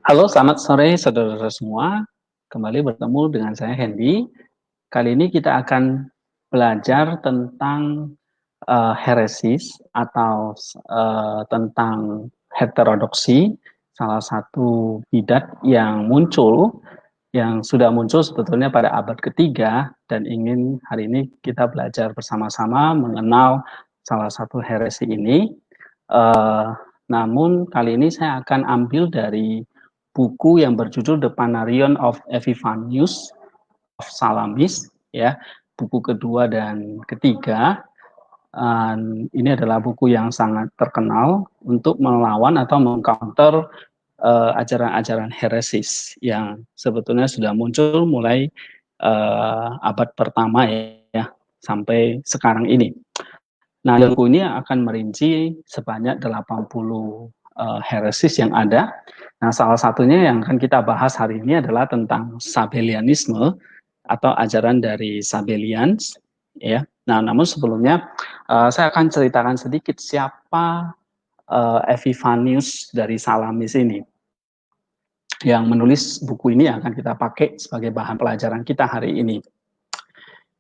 Halo, selamat sore saudara-saudara semua. Kembali bertemu dengan saya Hendy. Kali ini kita akan belajar tentang heresis atau tentang heterodoksi, salah satu bidat yang sudah muncul sebetulnya pada abad ketiga dan ingin hari ini kita belajar bersama-sama mengenal salah satu heresi ini. Eh, Namun kali ini saya akan ambil dari buku yang berjudul The Panarion of Epiphanius of Salamis, ya, buku kedua dan ketiga. Ini adalah buku yang sangat terkenal untuk melawan atau mengcounter ajaran-ajaran heresis yang sebetulnya sudah muncul mulai abad pertama, ya sampai sekarang ini. Nah, buku ini akan merinci sebanyak 80 heresis yang ada. Nah, salah satunya yang akan kita bahas hari ini adalah tentang Sabellianisme atau ajaran dari Sabellians, ya. Nah, namun sebelumnya saya akan ceritakan sedikit siapa Epiphanius dari Salamis ini. Yang menulis buku ini akan kita pakai sebagai bahan pelajaran kita hari ini.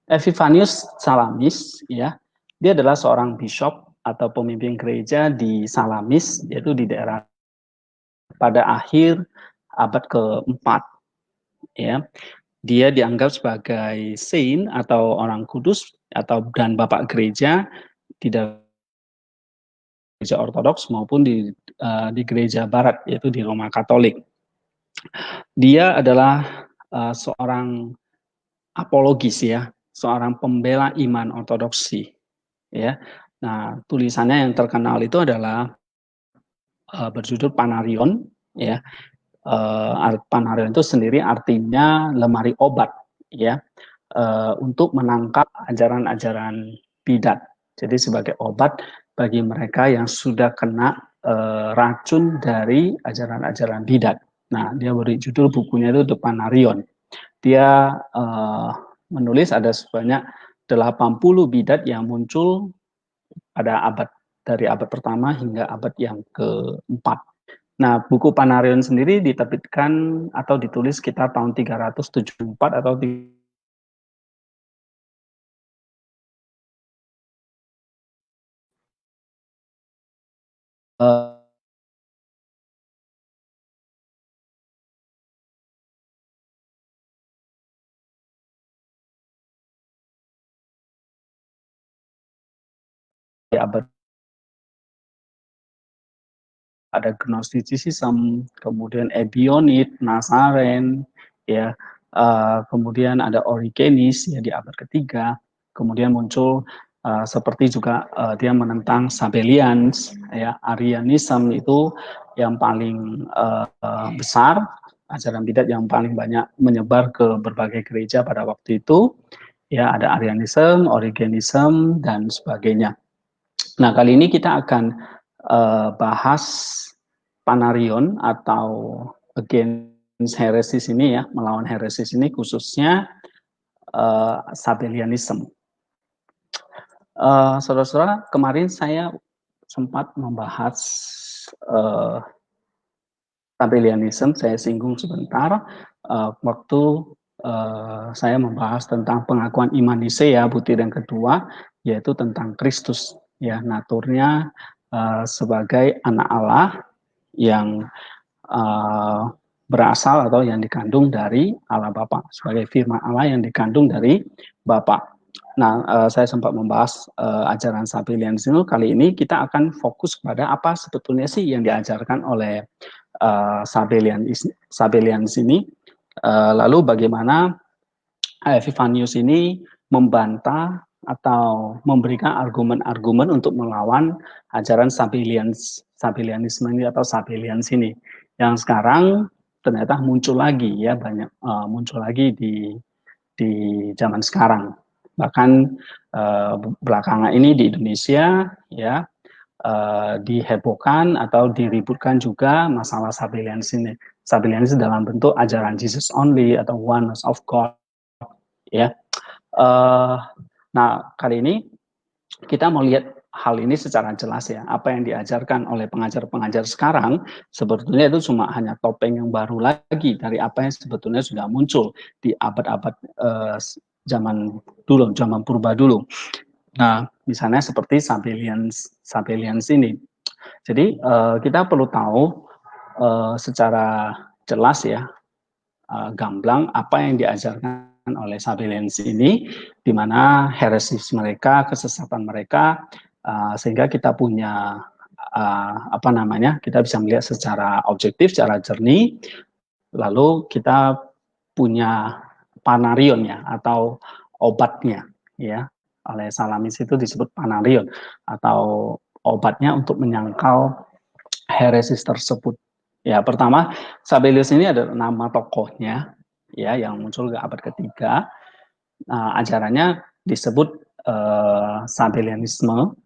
Epiphanius Salamis, ya, dia adalah seorang bishop atau pemimpin gereja di Salamis, yaitu di daerah pada akhir abad keempat. Ya, dia dianggap sebagai saint atau orang kudus dan bapak gereja di gereja Ortodoks maupun di gereja Barat, yaitu di Roma Katolik. Dia adalah seorang apologis, ya, seorang pembela iman ortodoksi, ya. Nah, tulisannya yang terkenal itu adalah berjudul Panarion, ya. Panarion itu sendiri artinya lemari obat, ya, untuk menangkap ajaran-ajaran bidat. Jadi sebagai obat bagi mereka yang sudah kena racun dari ajaran-ajaran bidat. Nah, dia beri judul bukunya itu The Panarion. Dia menulis ada sebanyak 80 bidat yang muncul pada dari abad pertama hingga abad yang keempat. Nah, buku Panarion sendiri diterbitkan atau ditulis sekitar tahun 374 atau di abad ada Gnosticism, kemudian Ebionit, Nasaren, ya, kemudian ada Origenes ya di abad ketiga, kemudian muncul seperti juga dia menentang Sabellians, ya, Arianism itu yang paling besar, ajaran bidat yang paling banyak menyebar ke berbagai gereja pada waktu itu, ya, ada Arianism, Origenism dan sebagainya. Nah, kali ini kita akan bahas Panarion atau against heresis ini, ya, melawan heresis ini, khususnya Sabellianism. Saudara-saudara, kemarin saya sempat membahas Sabellianism, saya singgung sebentar waktu saya membahas tentang pengakuan iman Nisea butir yang kedua, yaitu tentang Kristus, ya, naturnya sebagai anak Allah yang uh, berasal atau yang dikandung dari Allah Bapa, sebagai firman Allah yang dikandung dari Bapa. Nah, saya sempat membahas ajaran Sabellianisme. Kali ini kita akan fokus pada apa sebetulnya sih yang diajarkan oleh Sabellianis ini. Lalu bagaimana Epiphanius ini membantah atau memberikan argumen-argumen untuk melawan ajaran Sabellianisme ini atau Sabellians ini yang sekarang ternyata muncul lagi, ya, banyak muncul lagi di zaman sekarang, bahkan belakangan ini di Indonesia, ya, dihebohkan atau diributkan juga masalah Sabellians ini. Sabellians dalam bentuk ajaran Jesus only atau oneness of God, ya. Uh, nah, kali ini kita mau lihat hal ini secara jelas ya. Apa yang diajarkan oleh pengajar-pengajar sekarang sebetulnya itu cuma hanya topeng yang baru lagi dari apa yang sebetulnya sudah muncul di abad-abad zaman dulu, zaman purba dulu. Nah, misalnya seperti Sabellians ini. Jadi kita perlu tahu secara jelas ya, gamblang apa yang diajarkan oleh Sabellians ini, di mana heresis mereka, kesesatan mereka, sehingga kita punya apa namanya, kita bisa melihat secara objektif, secara jernih, lalu kita punya panarion ya, atau obatnya ya, oleh Salamis itu disebut panarion, atau obatnya untuk menyangkal heresis tersebut. Ya, pertama, Sabellius ini ada nama tokohnya, ya, yang muncul ke abad ketiga. Ajarannya disebut Sabellianisme,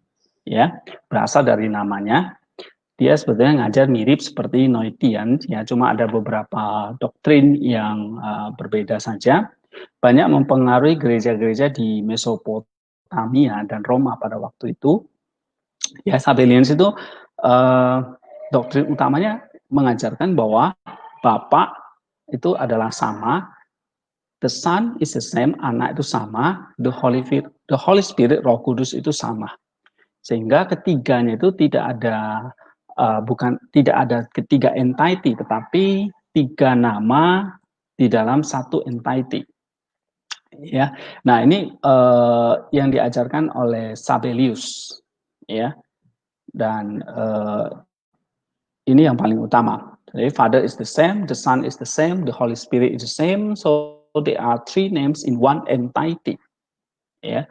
ya, berasal dari namanya. Dia sebetulnya ngajar mirip seperti Noetian, ya, cuma ada beberapa doktrin yang berbeda saja. Banyak mempengaruhi gereja-gereja di Mesopotamia dan Roma pada waktu itu. Ya, Sabellians itu doktrin utamanya mengajarkan bahwa Bapa itu adalah sama, the Son is the same, anak itu sama, the Holy Spirit, Roh Kudus itu sama. Sehingga ketiganya itu tidak ada tidak ada ketiga entity, tetapi tiga nama di dalam satu entity. Ya, nah ini yang diajarkan oleh Sabellius, ya, dan ini yang paling utama. Jadi Father is the same, the Son is the same, the Holy Spirit is the same, so there are three names in one entity. Ya,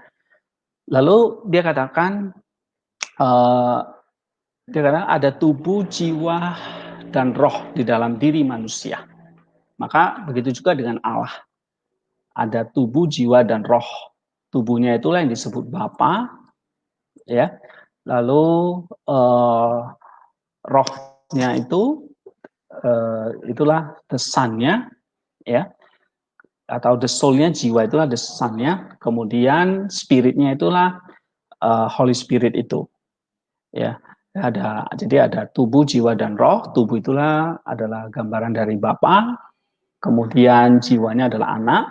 lalu dia katakan ada tubuh, jiwa, dan roh di dalam diri manusia. Maka begitu juga dengan Allah. Ada tubuh, jiwa, dan roh. Tubuhnya itulah yang disebut Bapa, ya. Lalu rohnya itu itulah the Son-nya, ya. Atau the soul-nya, jiwa itulah the Son-nya. Kemudian spirit-nya itulah Holy Spirit itu, ya. Jadi ada tubuh, jiwa, dan roh. Tubuh itulah adalah gambaran dari Bapa, kemudian jiwanya adalah anak,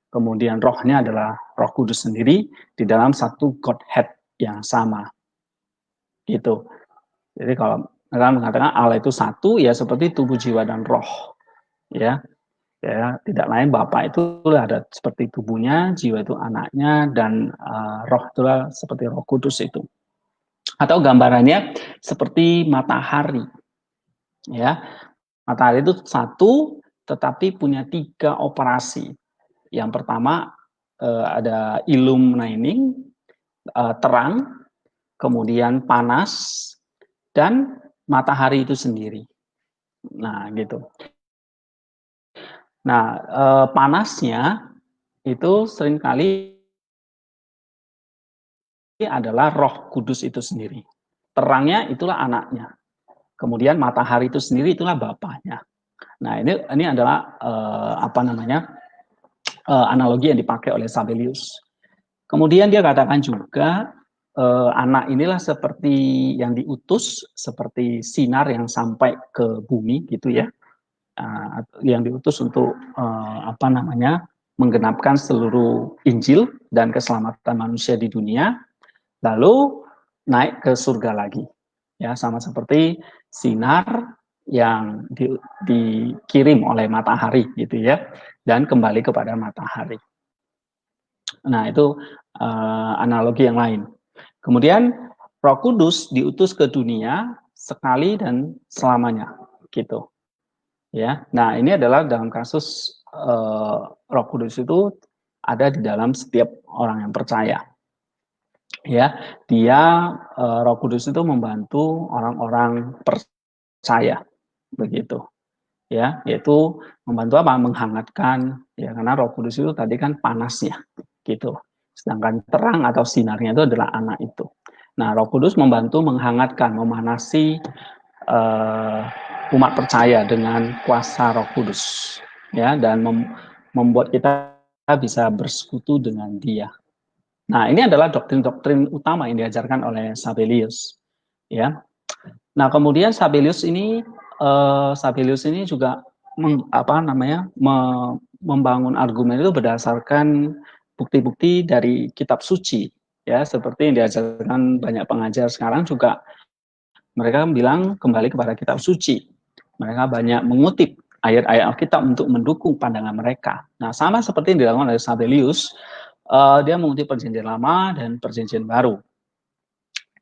kemudian rohnya adalah Roh Kudus sendiri di dalam satu Godhead yang sama. Gitu. Jadi kalau mereka mengatakan Allah itu satu, ya seperti tubuh, jiwa, dan roh. Ya, ya tidak lain Bapa itu ada seperti tubuhnya, jiwa itu anaknya, dan roh itulah seperti Roh Kudus itu. Atau gambarannya seperti matahari, ya, matahari itu satu tetapi punya tiga operasi. Yang pertama ada illuminating, terang, kemudian panas, dan matahari itu sendiri. Nah gitu. Nah panasnya itu seringkali adalah Roh Kudus itu sendiri. Terangnya itulah anaknya. Kemudian matahari itu sendiri itulah bapaknya. Nah, ini adalah apa namanya? Analogi yang dipakai oleh Sabellius. Kemudian dia katakan juga anak inilah seperti yang diutus, seperti sinar yang sampai ke bumi gitu ya. Yang diutus untuk apa namanya? Menggenapkan seluruh Injil dan keselamatan manusia di dunia, lalu naik ke surga lagi. Ya, sama seperti sinar yang dikirim oleh matahari gitu ya, dan kembali kepada matahari. Nah, itu analogi yang lain. Kemudian Roh Kudus diutus ke dunia sekali dan selamanya gitu. Ya. Nah, ini adalah dalam kasus Roh Kudus itu ada di dalam setiap orang yang percaya. Ya, dia Roh Kudus itu membantu orang-orang percaya begitu. Ya, yaitu membantu apa? Menghangatkan, ya, karena Roh Kudus itu tadi kan panasnya gitu. Sedangkan terang atau sinarnya itu adalah anak itu. Nah, Roh Kudus membantu menghangatkan, memanasi umat percaya dengan kuasa Roh Kudus, ya, dan membuat kita bisa bersekutu dengan Dia. Nah, ini adalah doktrin-doktrin utama yang diajarkan oleh Sabellius, ya. Nah, kemudian Sabellius ini juga membangun argumen itu berdasarkan bukti-bukti dari kitab suci, ya, seperti yang diajarkan banyak pengajar sekarang juga mereka bilang kembali kepada kitab suci. Mereka banyak mengutip ayat-ayat Alkitab untuk mendukung pandangan mereka. Nah, sama seperti yang dilakukan oleh Sabellius, dia mengutip Perjanjian Lama dan Perjanjian Baru.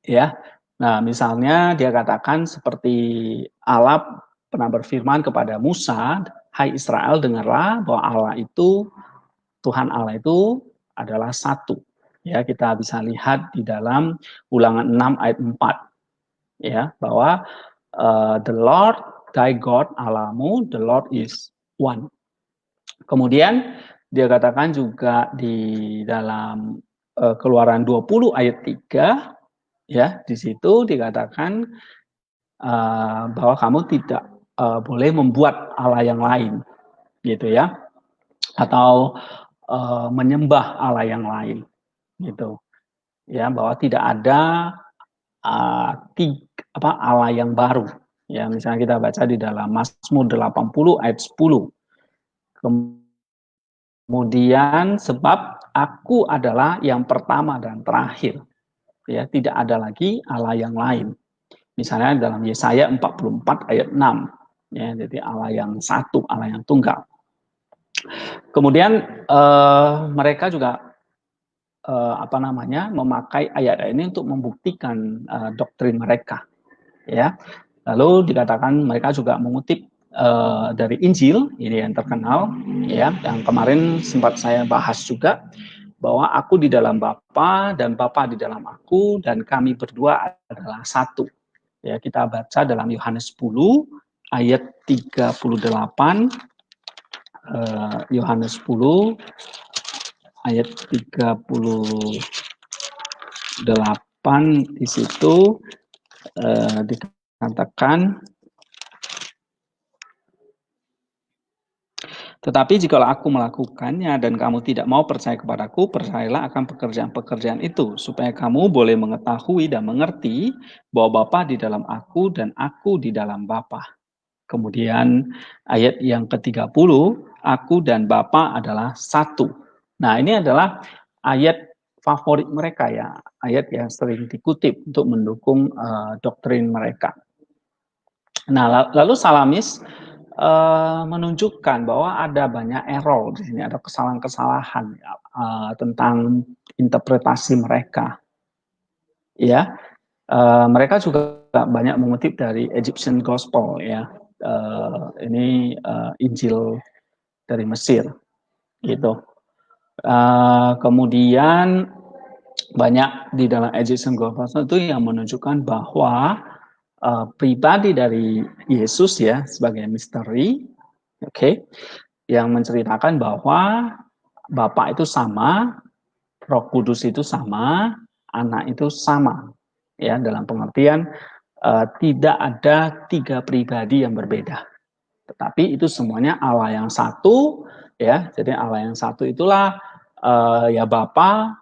Ya, nah misalnya dia katakan seperti Allah pernah berfirman kepada Musa, "Hai Israel, dengarlah bahwa Allah itu, Tuhan Allah itu adalah satu." Ya, kita bisa lihat di dalam Ulangan 6 ayat 4, ya, bahwa the Lord thy God Allahmu, the Lord is one. Kemudian dia katakan juga di dalam Keluaran 20 ayat 3, ya, di situ dikatakan bahwa kamu tidak boleh membuat Allah yang lain, gitu ya, atau menyembah Allah yang lain, gitu ya, bahwa tidak ada Allah yang baru, ya. Misalnya kita baca di dalam Mazmur 80 ayat 10, kemudian sebab aku adalah yang pertama dan terakhir, ya, tidak ada lagi Allah yang lain. Misalnya dalam Yesaya 44 ayat 6, ya, jadi Allah yang satu, Allah yang tunggal. Kemudian mereka juga memakai ayat ini untuk membuktikan doktrin mereka, ya. Lalu dikatakan mereka juga mengutip dari Injil, ini yang terkenal, ya, yang kemarin sempat saya bahas juga, bahwa aku di dalam Bapa dan Bapa di dalam aku dan kami berdua adalah satu. Ya, kita baca dalam Yohanes 10 ayat 38, Yohanes 10 ayat 38, di situ dikatakan, tetapi jikalau aku melakukannya dan kamu tidak mau percaya kepadaku, percayalah akan pekerjaan-pekerjaan itu, supaya kamu boleh mengetahui dan mengerti bahwa Bapa di dalam aku dan aku di dalam Bapa. Kemudian ayat yang ke-30, aku dan Bapa adalah satu. Nah, ini adalah ayat favorit mereka, ya, ayat yang sering dikutip untuk mendukung doktrin mereka. Nah, lalu Salamis menunjukkan bahwa ada banyak error di sini, ada kesalahan-kesalahan tentang interpretasi mereka. Ya, mereka juga banyak mengutip dari Egyptian Gospel, ya. Ini Injil dari Mesir, gitu. Kemudian banyak di dalam Egyptian Gospel itu yang menunjukkan bahwa pribadi dari Yesus, ya, sebagai misteri, oke, yang menceritakan bahwa Bapa itu sama, Roh Kudus itu sama, Anak itu sama, ya, dalam pengertian tidak ada tiga pribadi yang berbeda, tetapi itu semuanya Allah yang satu, ya. Jadi Allah yang satu itulah ya Bapa,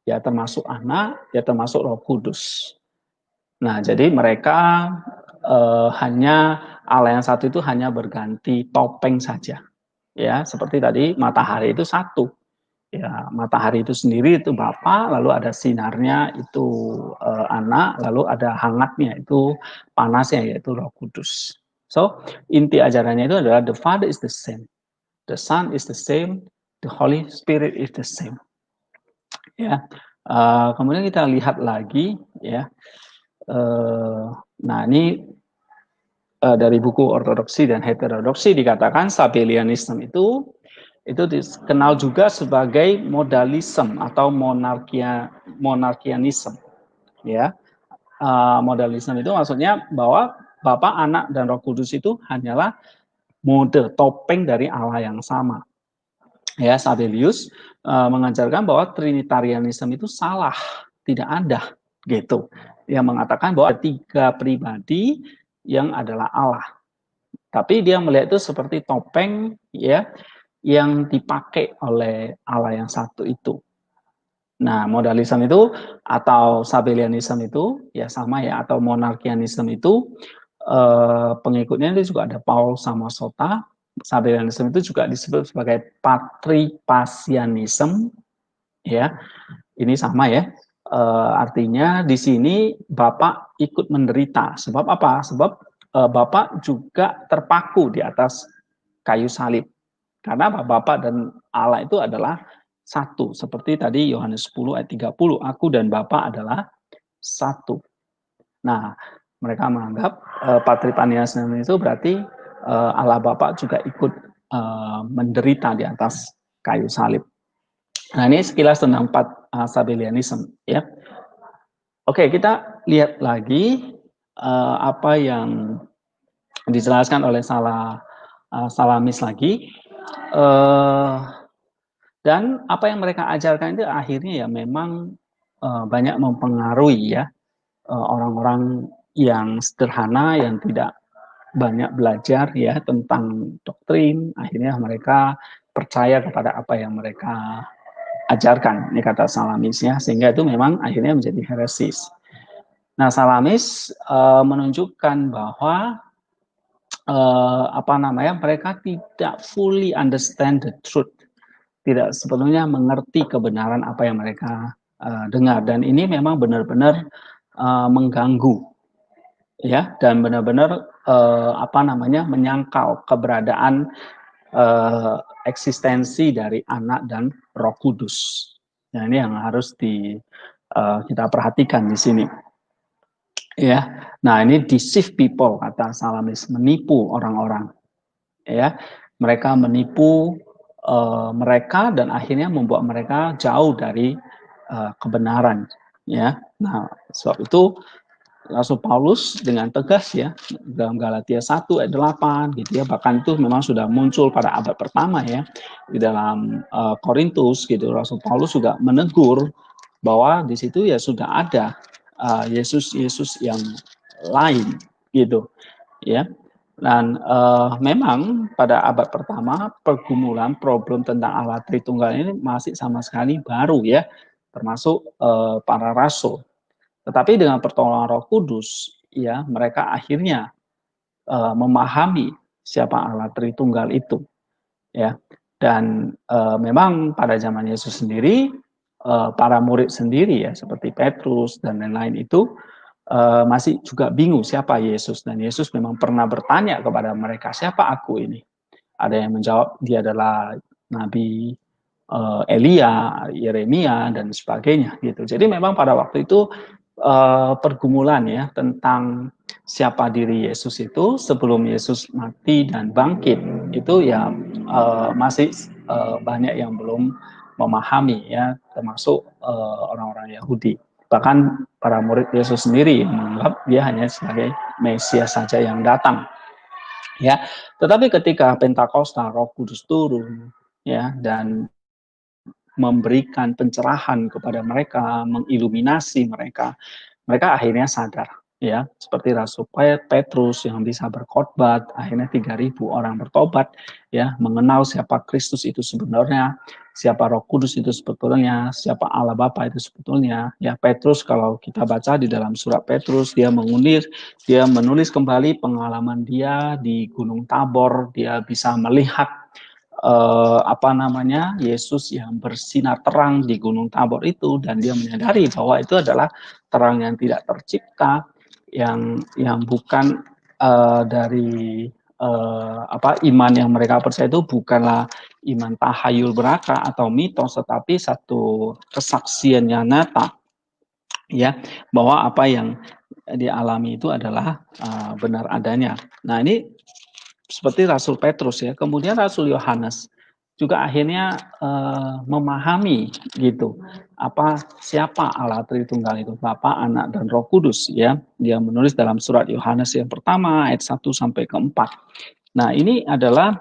ya termasuk Anak, ya termasuk Roh Kudus. Nah, jadi mereka hanya Allah yang satu itu hanya berganti topeng saja, ya, seperti tadi matahari itu satu, ya, matahari itu sendiri itu Bapa, lalu ada sinarnya itu Anak, lalu ada hangatnya itu panasnya yaitu Roh Kudus. So, inti ajarannya itu adalah the Father is the same, the Son is the same, the Holy Spirit is the same, ya. Kemudian kita lihat lagi, ya. Nah, ini dari buku Ortodoksi dan Heterodoksi dikatakan Sabellianisme itu dikenal juga sebagai modalisme atau monarkianisme, ya. Modalisme itu maksudnya bahwa Bapa, Anak, dan Roh Kudus itu hanyalah mode topeng dari Allah yang sama. Ya, Sabellius mengajarkan bahwa Trinitarianisme itu salah, tidak ada, gitu. Yang mengatakan bahwa ada tiga pribadi yang adalah Allah. Tapi dia melihat itu seperti topeng, ya, yang dipakai oleh Allah yang satu itu. Nah, modalisme itu atau Sabellianisme itu ya sama ya, atau monarkianisme itu pengikutnya itu juga ada Paul Samosata. Sabellianisme itu juga disebut sebagai patripasianisme, ya. Ini sama ya. Artinya di sini Bapak ikut menderita. Sebab apa? Sebab Bapak juga terpaku di atas kayu salib. Karena Bapak dan Allah itu adalah satu. Seperti tadi Yohanes 10 ayat 30, aku dan Bapak adalah satu. Nah, mereka menganggap patripanianisme itu berarti Allah Bapa juga ikut menderita di atas kayu salib. Nah, ini sekilas tentang Sabellianism, ya. Oke, kita lihat lagi apa yang dijelaskan oleh Salamis lagi. Dan apa yang mereka ajarkan itu akhirnya ya memang banyak mempengaruhi ya orang-orang yang sederhana yang tidak banyak belajar ya tentang doktrin, akhirnya mereka percaya kepada apa yang mereka ajarkan, ini kata Salamis ya, sehingga itu memang akhirnya menjadi heresis. Nah, Salamis menunjukkan bahwa mereka tidak fully understand the truth, tidak sepenuhnya mengerti kebenaran apa yang mereka dengar, dan ini memang benar-benar mengganggu ya, dan benar-benar menyangkal keberadaan eksistensi dari Anak dan Roh Kudus. Nah, ini yang harus kita perhatikan di sini. Ya, nah ini deceive people kata Salamis, menipu orang-orang. Ya, mereka menipu mereka dan akhirnya membuat mereka jauh dari kebenaran. Ya, nah sebab itu Rasul Paulus dengan tegas ya dalam Galatia 1 ayat 8 gitu ya, bahkan itu memang sudah muncul pada abad pertama ya di dalam Korintus gitu. Rasul Paulus juga menegur bahwa di situ ya sudah ada Yesus yang lain gitu ya. Dan memang pada abad pertama pergumulan problem tentang Allah Tritunggal ini masih sama sekali baru ya, termasuk para rasul. Tetapi dengan pertolongan Roh Kudus, ya mereka akhirnya memahami siapa Allah Tritunggal itu, ya. Dan memang pada zaman Yesus sendiri, para murid sendiri ya seperti Petrus dan lain-lain itu masih juga bingung siapa Yesus, dan Yesus memang pernah bertanya kepada mereka, siapa aku ini? Ada yang menjawab dia adalah Nabi Elia, Yeremia dan sebagainya gitu. Jadi memang pada waktu itu pergumulan ya tentang siapa diri Yesus itu sebelum Yesus mati dan bangkit itu ya masih banyak yang belum memahami ya, termasuk orang-orang Yahudi. Bahkan para murid Yesus sendiri menganggap dia hanya sebagai Mesias saja yang datang. Ya, tetapi ketika Pentakosta Roh Kudus turun ya dan memberikan pencerahan kepada mereka, mengiluminasi mereka, mereka akhirnya sadar ya, seperti Rasul Petrus yang bisa berkhotbah, akhirnya 3.000 orang bertobat ya, mengenal siapa Kristus itu sebenarnya, siapa Roh Kudus itu sebetulnya, siapa Allah Bapa itu sebetulnya. Ya, Petrus kalau kita baca di dalam surat Petrus, dia menulis kembali pengalaman dia di Gunung Tabor, dia bisa melihat Yesus yang bersinar terang di Gunung Tabor itu, dan dia menyadari bahwa itu adalah terang yang tidak tercipta, yang bukan dari iman yang mereka percaya itu bukanlah iman tahayul belaka atau mitos, tetapi satu kesaksian yang nyata ya bahwa apa yang dialami itu adalah benar adanya. Nah, ini seperti Rasul Petrus ya. Kemudian Rasul Yohanes juga akhirnya memahami gitu siapa Allah Tritunggal itu, Bapa, Anak dan Roh Kudus ya. Dia menulis dalam surat Yohanes yang pertama ayat 1 sampai ke 4. Nah, ini adalah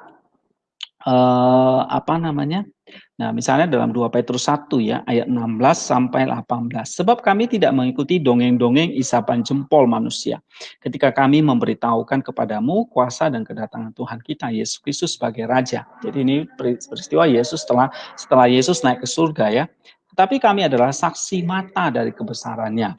Nah, misalnya dalam 2 Petrus 1 ya, ayat 16 sampai 18. Sebab kami tidak mengikuti dongeng-dongeng isapan jempol manusia. Ketika kami memberitahukan kepadamu kuasa dan kedatangan Tuhan kita Yesus Kristus sebagai Raja. Jadi ini peristiwa Yesus setelah Yesus naik ke surga ya. Tetapi kami adalah saksi mata dari kebesarannya.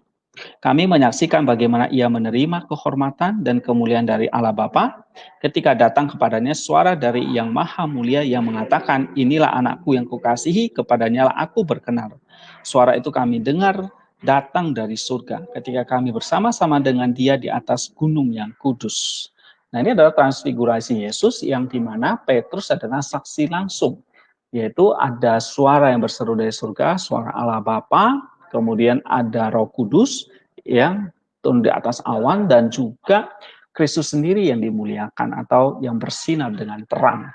Kami menyaksikan bagaimana ia menerima kehormatan dan kemuliaan dari Allah Bapa ketika datang kepadanya suara dari Yang Maha Mulia yang mengatakan, inilah anakku yang kukasihi, kepadanya lah aku berkenan. Suara itu kami dengar datang dari surga ketika kami bersama-sama dengan dia di atas gunung yang kudus. Nah, ini adalah transfigurasi Yesus yang dimana Petrus adalah saksi langsung, yaitu ada suara yang berseru dari surga, suara Allah Bapa, kemudian ada Roh Kudus yang turun di atas awan, dan juga Kristus sendiri yang dimuliakan atau yang bersinar dengan terang.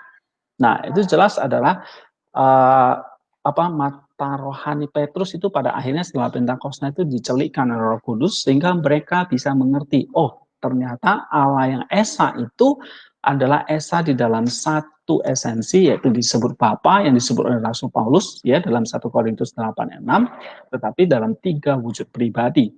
Nah, itu jelas adalah mata rohani Petrus itu pada akhirnya setelah Pentakosta itu dicelikkan oleh Roh Kudus sehingga mereka bisa mengerti, oh ternyata Allah yang Esa itu adalah Esa di dalam satu esensi, yaitu disebut Bapa yang disebut oleh Rasul Paulus ya dalam 1 Korintus 8:6, tetapi dalam 3 wujud pribadi.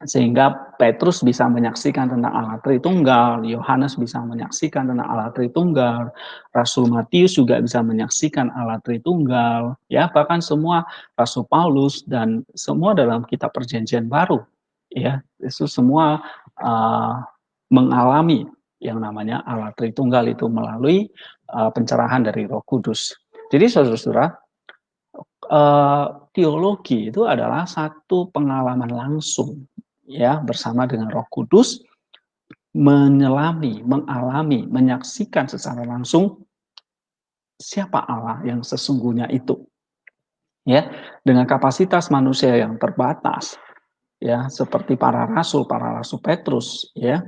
Sehingga Petrus bisa menyaksikan tentang Allah Tritunggal, Yohanes bisa menyaksikan tentang Allah Tritunggal, Rasul Matius juga bisa menyaksikan Allah Tritunggal, ya bahkan semua Rasul Paulus dan semua dalam kitab Perjanjian Baru, ya itu semua mengalami yang namanya Allah Tritunggal itu melalui pencerahan dari Roh Kudus. Jadi saudara-saudara, teologi itu adalah satu pengalaman langsung ya bersama dengan Roh Kudus, menyelami, mengalami, menyaksikan secara langsung siapa Allah yang sesungguhnya itu. Ya, dengan kapasitas manusia yang terbatas, ya seperti para rasul Petrus, ya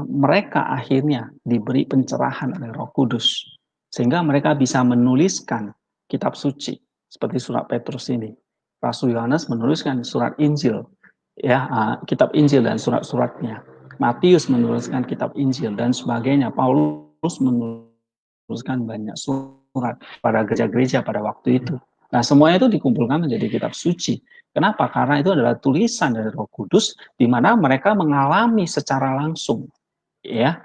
mereka akhirnya diberi pencerahan oleh Roh Kudus sehingga mereka bisa menuliskan kitab suci seperti surat Petrus ini. Rasul Yohanes menuliskan surat Injil, ya kitab Injil dan surat-suratnya. Matius menuliskan kitab Injil dan sebagainya. Paulus menuliskan banyak surat pada gereja-gereja pada waktu itu. Nah, semuanya itu dikumpulkan menjadi kitab suci. Kenapa? Karena itu adalah tulisan dari Roh Kudus di mana mereka mengalami secara langsung ya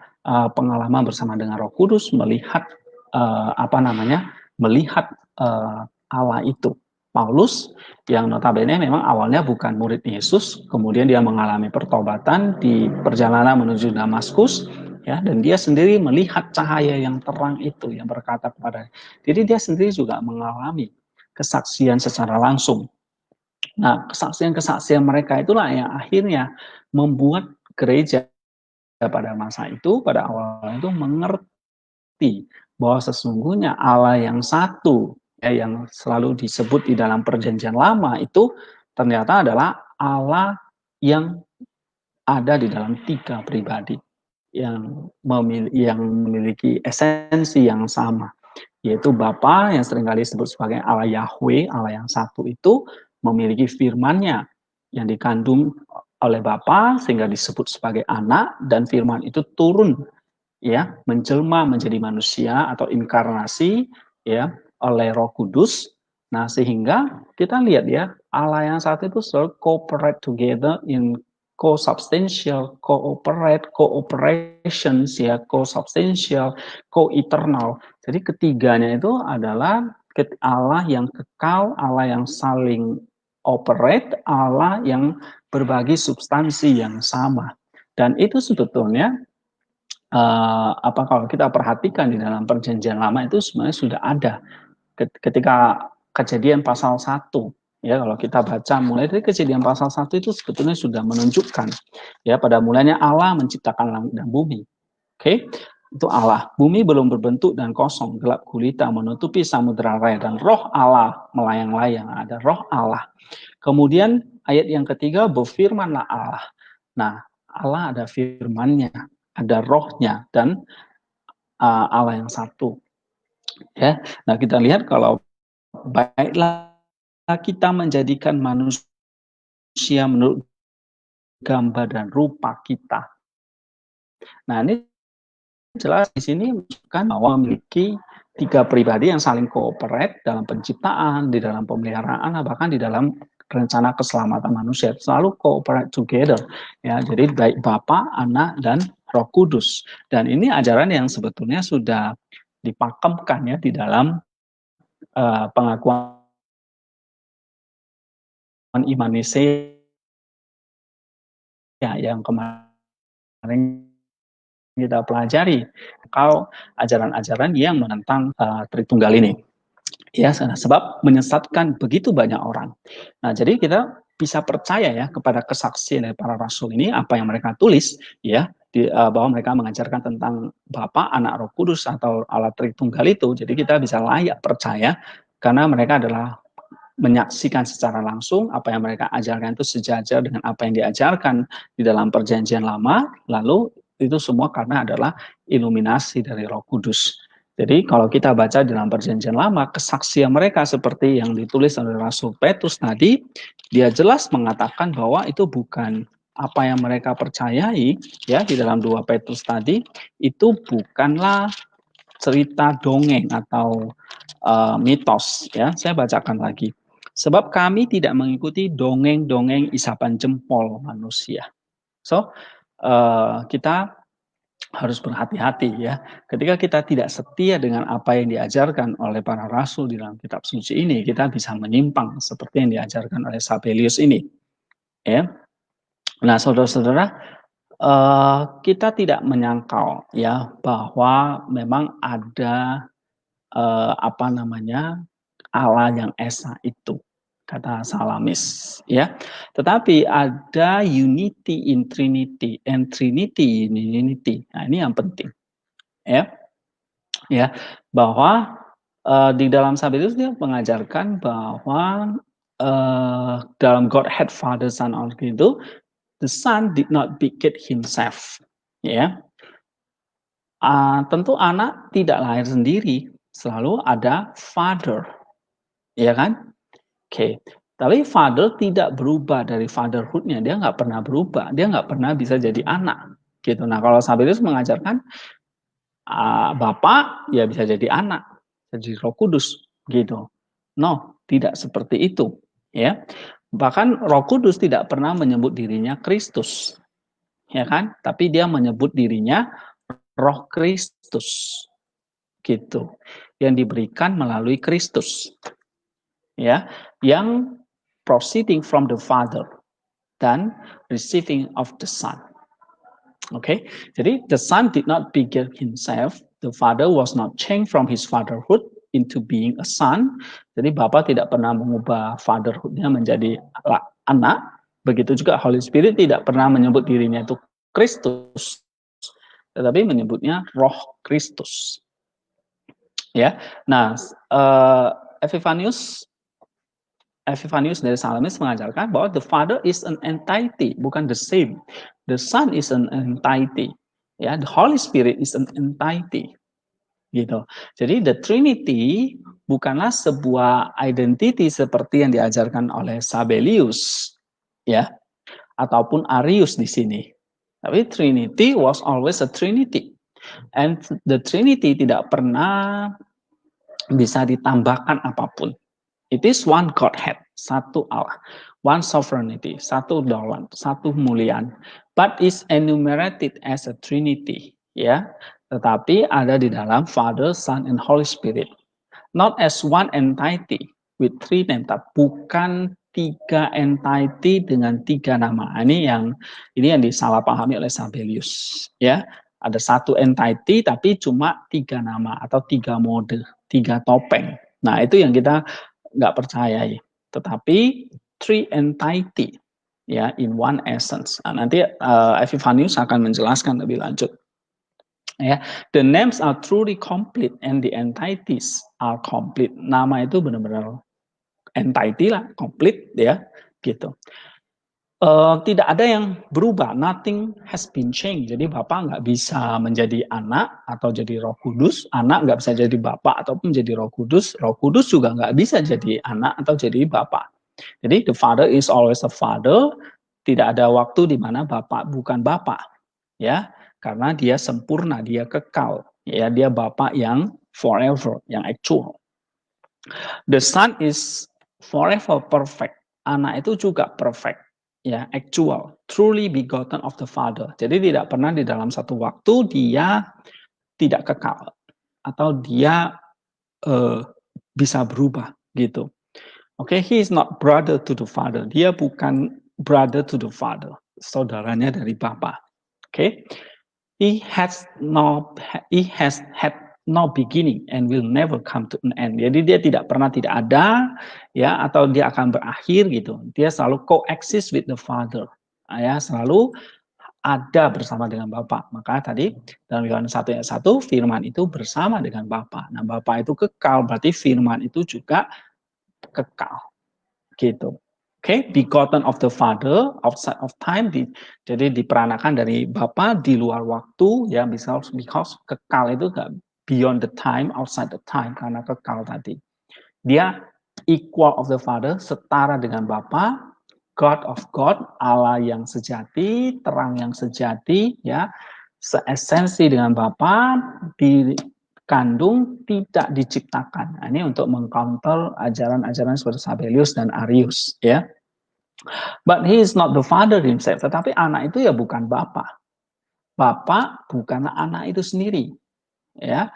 pengalaman bersama dengan Roh Kudus, melihat melihat Allah itu. Paulus yang notabene memang awalnya bukan murid Yesus, kemudian dia mengalami pertobatan di perjalanan menuju Damaskus, ya, dan dia sendiri melihat cahaya yang terang itu yang berkata kepada. Jadi dia sendiri juga mengalami kesaksian secara langsung. Nah, kesaksian-kesaksian mereka itulah yang akhirnya membuat gereja pada masa itu, pada awalnya itu mengerti bahwa sesungguhnya Allah yang satu, ya, yang selalu disebut di dalam Perjanjian Lama itu ternyata adalah Allah yang ada di dalam 3 pribadi yang memiliki esensi yang sama, yaitu Bapa yang seringkali disebut sebagai Allah Yahweh, Allah yang satu itu memiliki firman-Nya yang dikandung oleh Bapa sehingga disebut sebagai anak, dan firman itu turun ya menjelma menjadi manusia atau inkarnasi ya oleh Roh Kudus. Nah, sehingga kita lihat ya Allah yang satu itu selalu cooperate together in co-substantial, cooperate, cooperations ya, co-substantial, co-eternal. Jadi ketiganya itu adalah Allah yang kekal, Allah yang saling operate, Allah yang berbagi substansi yang sama. Dan itu sebetulnya kalau kita perhatikan di dalam Perjanjian Lama itu sebenarnya sudah ada ketika Kejadian pasal 1, ya kalau kita baca mulai dari Kejadian pasal 1 itu sebetulnya sudah menunjukkan ya pada mulanya Allah menciptakan langit dan bumi. Oke, itu Allah. Bumi belum berbentuk dan kosong, gelap gulita menutupi samudera raya, dan roh Allah melayang-layang, ada roh Allah. Kemudian ayat yang ketiga, berfirmanlah Allah. Nah, Allah ada firman-Nya, ada rohnya, dan Allah yang satu. Ya, nah kita lihat kalau baiklah kita menjadikan manusia menurut gambar dan rupa kita. Nah, ini jelas di sini kan bahwa memiliki 3 pribadi yang saling cooperate dalam penciptaan, di dalam pemeliharaan, bahkan di dalam rencana keselamatan manusia, selalu cooperate together ya. Jadi baik Bapa, Anak, dan Roh Kudus. Dan ini ajaran yang sebetulnya sudah dipakemkan ya di dalam pengakuan iman Nisea yang kemarin kita pelajari, kalau ajaran-ajaran yang menentang Tritunggal ini. Ya, sebab menyesatkan begitu banyak orang. Nah, jadi kita bisa percaya ya kepada kesaksian dari para rasul ini, apa yang mereka tulis, ya, bahwa mereka mengajarkan tentang Bapa, Anak, Roh Kudus atau Allah Tritunggal itu. Jadi kita bisa layak percaya karena mereka adalah menyaksikan secara langsung apa yang mereka ajarkan itu sejajar dengan apa yang diajarkan di dalam Perjanjian Lama, lalu itu semua karena adalah iluminasi dari Roh Kudus. Jadi kalau kita baca di dalam Perjanjian Lama, kesaksian mereka seperti yang ditulis oleh Rasul Petrus tadi, dia jelas mengatakan bahwa itu bukan apa yang mereka percayai ya di dalam 2 Petrus tadi, itu bukanlah cerita dongeng atau mitos ya. Saya bacakan lagi. Sebab kami tidak mengikuti dongeng-dongeng isapan jempol manusia. So, kita harus berhati-hati ya. Ketika kita tidak setia dengan apa yang diajarkan oleh para rasul di dalam kitab suci ini, kita bisa menyimpang seperti yang diajarkan oleh Sabellius ini. Ya. Nah, saudara-saudara, kita tidak menyangkal ya bahwa memang ada Allah yang esa itu, kata Salamis ya. Tetapi ada unity in Trinity and Trinity in unity. Nah, ini yang penting ya. Ya, bahwa di dalam Sabellius dia mengajarkan bahwa dalam Godhead Father Son itu the Son did not beget himself ya. Tentu anak tidak lahir sendiri, selalu ada father, ya kan? Oke, tapi father tidak berubah dari fatherhood-nya, dia nggak pernah berubah, dia nggak pernah bisa jadi anak, gitu. Nah, kalau Sabellius mengajarkan Bapak ya bisa jadi anak, jadi Roh Kudus, gitu. No, tidak seperti itu, ya. Bahkan Roh Kudus tidak pernah menyebut dirinya Kristus, ya kan? Tapi dia menyebut dirinya Roh Kristus, gitu. Yang diberikan melalui Kristus, ya, yang proceeding from the Father dan receiving of the Son. Okay, jadi the Son did not beget himself, the Father was not changed from his fatherhood into being a son. Jadi Bapa tidak pernah mengubah fatherhood-nya menjadi anak. Begitu juga Holy Spirit tidak pernah menyebut dirinya itu Kristus, tetapi menyebutnya Roh Kristus. Ya, nah Epiphanius dari Salamis mengajarkan bahwa the Father is an entity, bukan the same. The Son is an entity. Ya, the Holy Spirit is an entity. Gitu. Jadi the Trinity bukanlah sebuah identity seperti yang diajarkan oleh Sabellius, ya, ataupun Arius di sini. Tapi Trinity was always a Trinity. And the Trinity tidak pernah bisa ditambahkan apapun. It is one Godhead, satu Allah, one sovereignty, satu daulat, satu mulian, but is enumerated as a Trinity, ya. Tetapi ada di dalam Father, Son, and Holy Spirit, not as one entity with three names, bukan tiga entity dengan tiga nama. Ini yang disalahpahami oleh Sabellius, ya. Ada satu entity tapi cuma tiga nama atau tiga mode, tiga topeng. Nah, itu yang kita nggak percayai, tetapi three entity ya in one essence. Nah, nanti Epiphanius akan menjelaskan lebih lanjut. Ya, the names are truly complete and the entities are complete. Nama itu benar-benar entity lah, complete ya, gitu. Tidak ada yang berubah, nothing has been changed. Jadi Bapak nggak bisa menjadi anak atau jadi Roh Kudus, anak nggak bisa jadi Bapak ataupun jadi Roh Kudus juga nggak bisa jadi anak atau jadi Bapak. Jadi the Father is always a Father, tidak ada waktu di mana Bapak bukan Bapak, ya, karena dia sempurna, dia kekal, ya, dia Bapak yang forever, yang actual. The Son is forever perfect, anak itu juga perfect, ya, actual, truly begotten of the Father. Jadi tidak pernah di dalam satu waktu dia tidak kekal atau dia bisa berubah gitu. Okay, he is not brother to the Father. Dia bukan brother to the Father, saudaranya dari Bapa. Okay, he has had no beginning and will never come to an end. Jadi dia tidak pernah tidak ada, ya, atau dia akan berakhir gitu. Dia selalu coexist with the Father, ya, selalu ada bersama dengan Bapa. Maka tadi dalam Yohanes 1 ayat 1, firman itu bersama dengan Bapa. Nah, Bapa itu kekal, berarti firman itu juga kekal. Gitu. Okay, begotten of the Father outside of time, jadi diperanakan dari Bapa di luar waktu, ya, because kekal itu gak beyond the time, outside the time, karena kekal tadi. Dia equal of the Father, setara dengan Bapa, God of God, Allah yang sejati, terang yang sejati, ya, seesensi dengan Bapa, dikandung, tidak diciptakan. Nah, ini untuk mengcounter ajaran-ajaran seperti Sabellius dan Arius, ya. But he is not the father himself. Tetapi anak itu ya bukan Bapa. Bapa bukanlah anak itu sendiri, ya.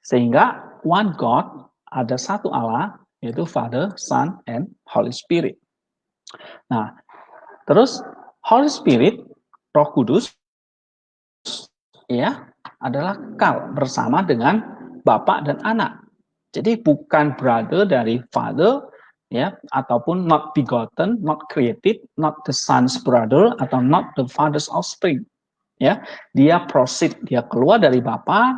Sehingga one God, ada satu Allah, yaitu Father, Son, and Holy Spirit. Nah, terus Holy Spirit, Roh Kudus, ya, adalah kekal bersama dengan Bapa dan anak. Jadi bukan brother dari Father, ya, ataupun not begotten, not created, not the son's brother, atau not the father's offspring, ya. Dia proceed, dia keluar dari Bapa,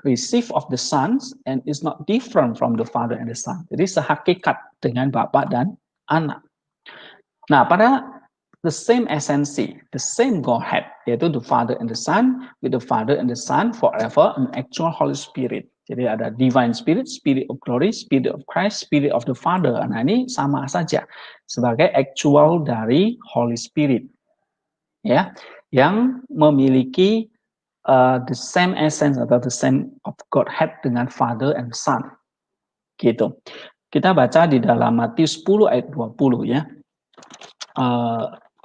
receive of the sons, and is not different from the father and the son. Jadi sehakikat dengan Bapa dan anak. Nah, pada the same esensi, the same Godhead, yaitu the Father and the Son, with the Father and the Son forever, an actual Holy Spirit. Jadi ada Divine Spirit, Spirit of Glory, Spirit of Christ, Spirit of the Father. Nah, ini sama saja sebagai actual dari Holy Spirit, ya, yang memiliki the same essence atau the same of Godhead dengan Father and Son. Gitu. Kita baca di dalam Matius 10 ayat 20, ya.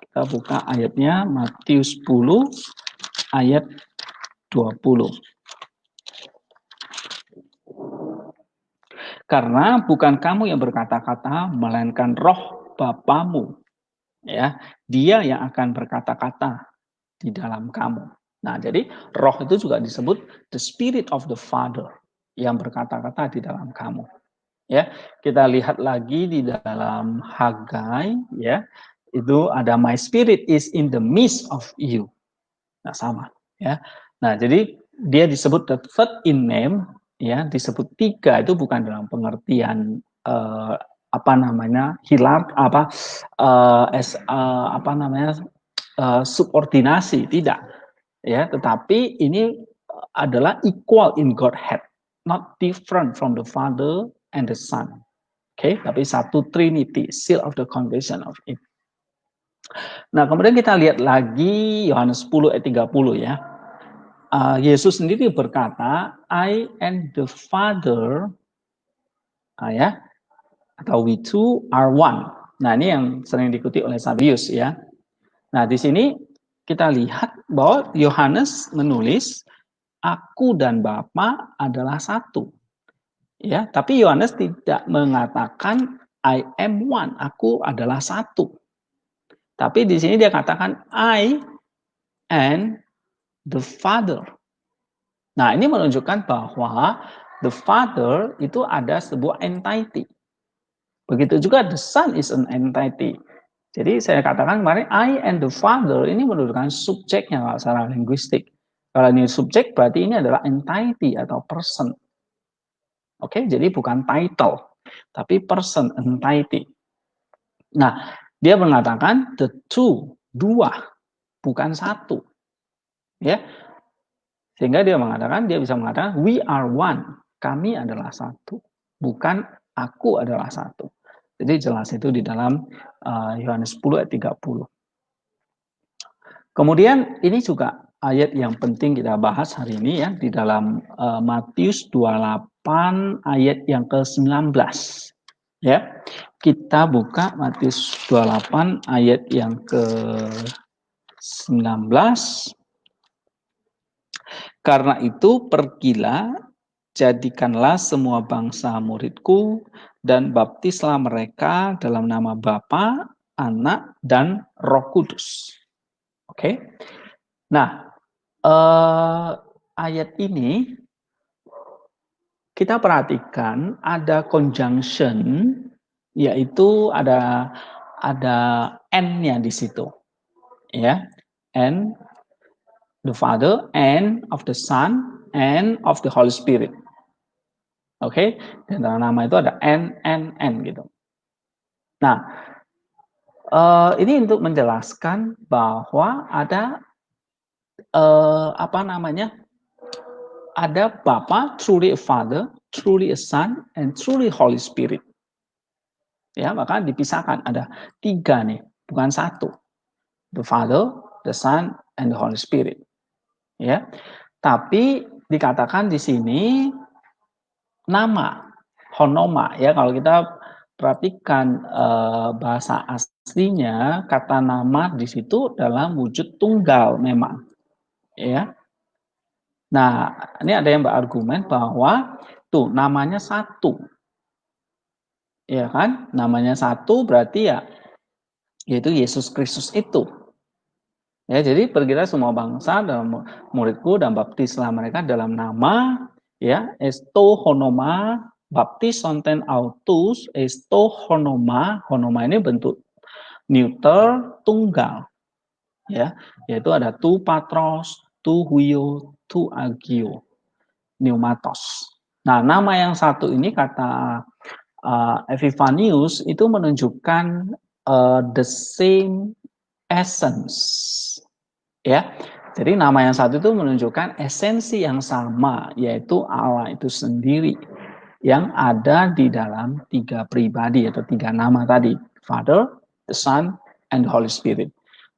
Kita buka ayatnya, Matius 10 ayat 20. Karena bukan kamu yang berkata-kata, melainkan roh Bapamu, ya, dia yang akan berkata-kata di dalam kamu. Nah, jadi roh itu juga disebut the Spirit of the Father, yang berkata-kata di dalam kamu. Ya, kita lihat lagi di dalam Hagai, ya, itu ada my spirit is in the midst of you. Nah, sama, ya. Nah, jadi dia disebut the third in name, ya, disebut tiga itu bukan dalam pengertian apa namanya subordinasi, tidak, ya, tetapi ini adalah equal in Godhead, not different from the Father and the Son. Oke, tapi satu Trinity, seal of the conversion of it. Nah, kemudian kita lihat lagi Yohanes 10 ayat 30, ya. Yesus sendiri berkata, I and the Father, ya, atau we two are one. Nah, ini yang sering diikuti oleh Sabellius, ya. Nah, di sini kita lihat bahwa Yohanes menulis, aku dan Bapa adalah satu. Ya, tapi Yohanes tidak mengatakan I am one, aku adalah satu. Tapi di sini dia katakan I and the Father. Nah, ini menunjukkan bahwa the Father itu ada sebuah entity. Begitu juga the Son is an entity. Jadi saya katakan kemarin I and the Father ini menunjukkan subjeknya kalau secara linguistik. Kalau ini subjek berarti ini adalah entity atau person. Oke, jadi bukan title, tapi person, entity. Nah, dia mengatakan the two, dua, bukan satu. Ya. Sehingga dia bisa mengatakan we are one, kami adalah satu, bukan aku adalah satu. Jadi jelas itu di dalam Yohanes 10 ayat 30. Kemudian ini juga ayat yang penting kita bahas hari ini, ya, di dalam Matius 28 ayat yang ke-19. Ya. Kita buka Matius 28 ayat yang ke-19. Karena itu pergilah, jadikanlah semua bangsa muridku, dan baptislah mereka dalam nama Bapa, Anak, dan Roh Kudus. Oke. Nah, ayat ini kita perhatikan ada conjunction, yaitu ada N-nya di situ, ya, N, the Father, and of the Son, and of the Holy Spirit. Oke, dan dalam nama itu ada N gitu. Nah, ini untuk menjelaskan bahwa ada ada Bapa, truly a Father, truly a Son, and truly Holy Spirit. Ya, maka dipisahkan ada 3 nih, bukan 1. The Father, the Son, and the Holy Spirit. Ya, tapi dikatakan di sini nama, honoma, ya, kalau kita perhatikan bahasa aslinya, kata nama di situ dalam wujud tunggal memang, ya. Nah, ini ada yang berargumen bahwa tuh namanya 1, ya kan? Namanya 1 berarti ya, yaitu Yesus Kristus itu. Ya, jadi pergilah semua bangsa dalam muridku dan baptislah mereka dalam nama, ya, esto honoma, baptis sonten autus, esto honoma, honoma ini bentuk neuter tunggal, ya, yaitu ada tu patros, tu huio, tu agio, pneumatos. Nah, nama yang 1 ini kata Epiphanius itu menunjukkan the same essence. Ya, jadi nama yang 1 itu menunjukkan esensi yang sama, yaitu Allah itu sendiri yang ada di dalam 3 pribadi atau 3 nama tadi, Father, the Son, and the Holy Spirit.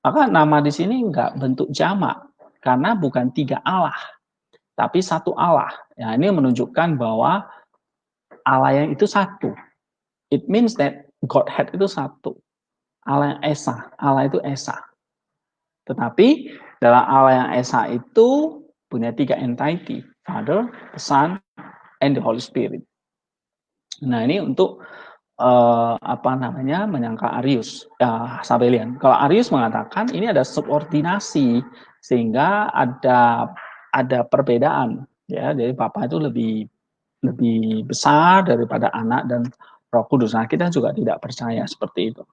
Maka nama di sini enggak bentuk jamak karena bukan 3 Allah, tapi 1 Allah. Ya, ini menunjukkan bahwa Allah yang itu 1. It means that Godhead itu 1. Allah yang Esa, Allah itu Esa. Tetapi dalam Allah yang Esa itu punya 3 entity, Father, the Son, and the Holy Spirit. Nah, ini untuk menyangka Arius, Sabellian. Kalau Arius mengatakan ini ada subordinasi sehingga ada perbedaan, ya. Jadi Bapa itu lebih besar daripada Anak dan Roh Kudus. Nah, kita juga tidak percaya seperti itu.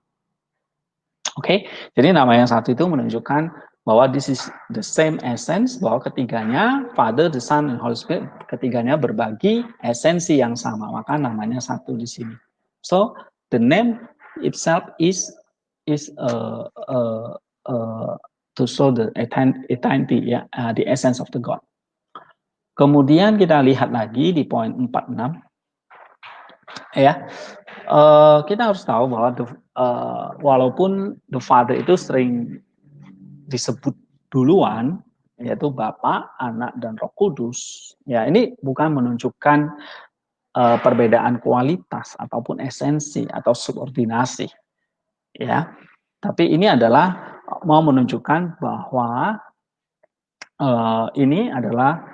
Oke, jadi nama yang 1 itu menunjukkan bahwa this is the same essence, bahwa ketiganya, Father, the Son, and Holy Spirit, ketiganya berbagi esensi yang sama, maka namanya 1 di sini. So, the name itself is to show the eternity, ya, the essence of the God. Kemudian kita lihat lagi di poin 46, ya. Kita harus tahu bahwa walaupun the Father itu sering disebut duluan, yaitu Bapa, Anak, dan Roh Kudus, ya, ini bukan menunjukkan perbedaan kualitas ataupun esensi atau subordinasi, ya. Tapi ini adalah mau menunjukkan bahwa ini adalah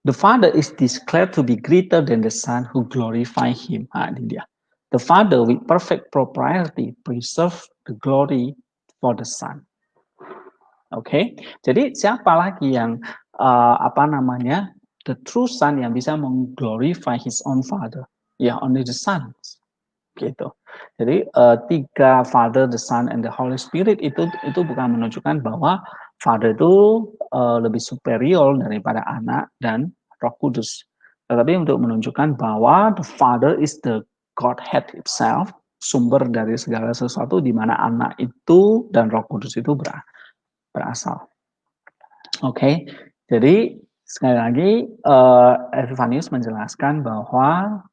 the Father is declared to be greater than the Son who glorify Him. Ini dia. The Father with perfect propriety preserve the glory for the Son. Oke, jadi siapa lagi yang the true Son yang bisa mengglorify His own Father? Ya, only the Son. Gitu. Jadi 3 Father, the Son, and the Holy Spirit itu bukan menunjukkan bahwa Father itu lebih superior daripada Anak dan Roh Kudus. Tetapi untuk menunjukkan bahwa the Father is the Godhead itself, sumber dari segala sesuatu di mana Anak itu dan Roh Kudus itu berasal. Oke, jadi sekali lagi Epiphanius menjelaskan bahwa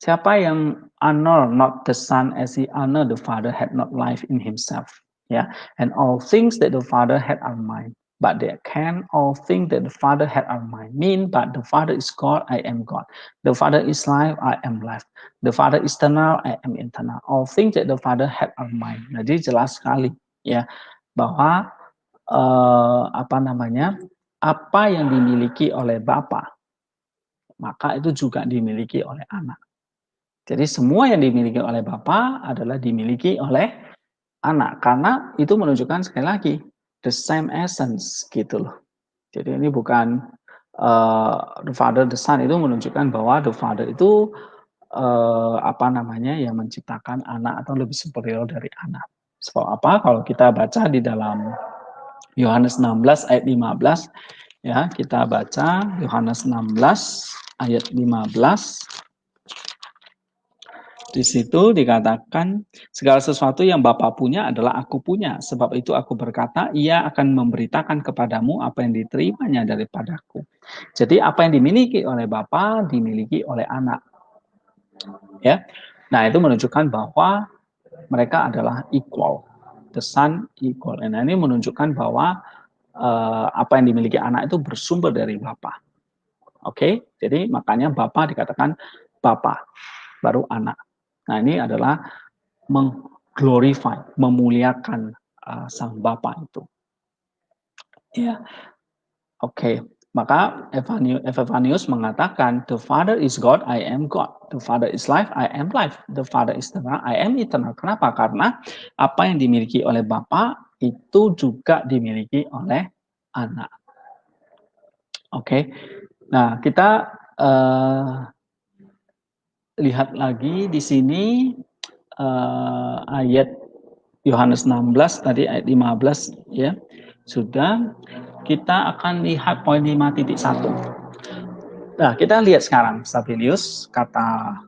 siapa yang honor not the Son as he honor the Father had not life in himself. Yeah, and all things that the Father had are mine. But they can all things that the Father had are mine. Mean, but the Father is God, I am God. The Father is life, I am life. The Father is eternal, I am eternal. All things that the Father had are mine. Jadi jelas sekali, ya, bahwa apa yang dimiliki oleh Bapa, maka itu juga dimiliki oleh anak. Jadi semua yang dimiliki oleh Bapa adalah dimiliki oleh anak, karena itu menunjukkan sekali lagi the same essence gitu loh. Jadi ini bukan the Father, the Son, itu menunjukkan bahwa the Father itu yang menciptakan anak atau lebih superior dari anak. Sebab apa? Kalau kita baca di dalam Yohanes 16 ayat 15, ya, kita baca Yohanes 16 ayat 15. Di situ dikatakan, segala sesuatu yang Bapa punya adalah aku punya. Sebab itu aku berkata, ia akan memberitakan kepadamu apa yang diterimanya daripadaku. Jadi apa yang dimiliki oleh Bapa dimiliki oleh anak. Ya, nah itu menunjukkan bahwa mereka adalah equal. The Son equal. Nah ini menunjukkan bahwa apa yang dimiliki anak itu bersumber dari Bapa. Oke, jadi makanya Bapa dikatakan Bapa, baru anak. Nah ini adalah mengglorify, memuliakan sang Bapa itu. Ya, oke. Maka Epiphanius mengatakan, the Father is God, I am God. The Father is life, I am life. The Father is eternal, I am eternal. Kenapa? Karena apa yang dimiliki oleh Bapa itu juga dimiliki oleh anak. Oke. Nah, kita lihat lagi di sini ayat Yohanes 16 tadi ayat 15 ya. Sudah, kita akan lihat poin 5.1. Nah, kita lihat sekarang Stabilius, kata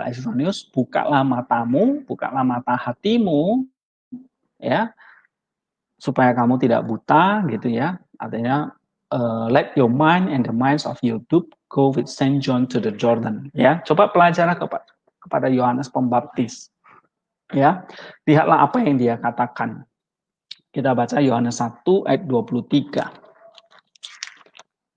Epiphanius, bukalah matamu, bukalah mata hatimu ya, supaya kamu tidak buta gitu ya. Artinya let your mind and the minds of your youth go with Saint John to the Jordan ya. Coba pelajari kepada Yohanes Pembaptis. Ya, lihatlah apa yang dia katakan. Kita baca Yohanes 1 ayat 23.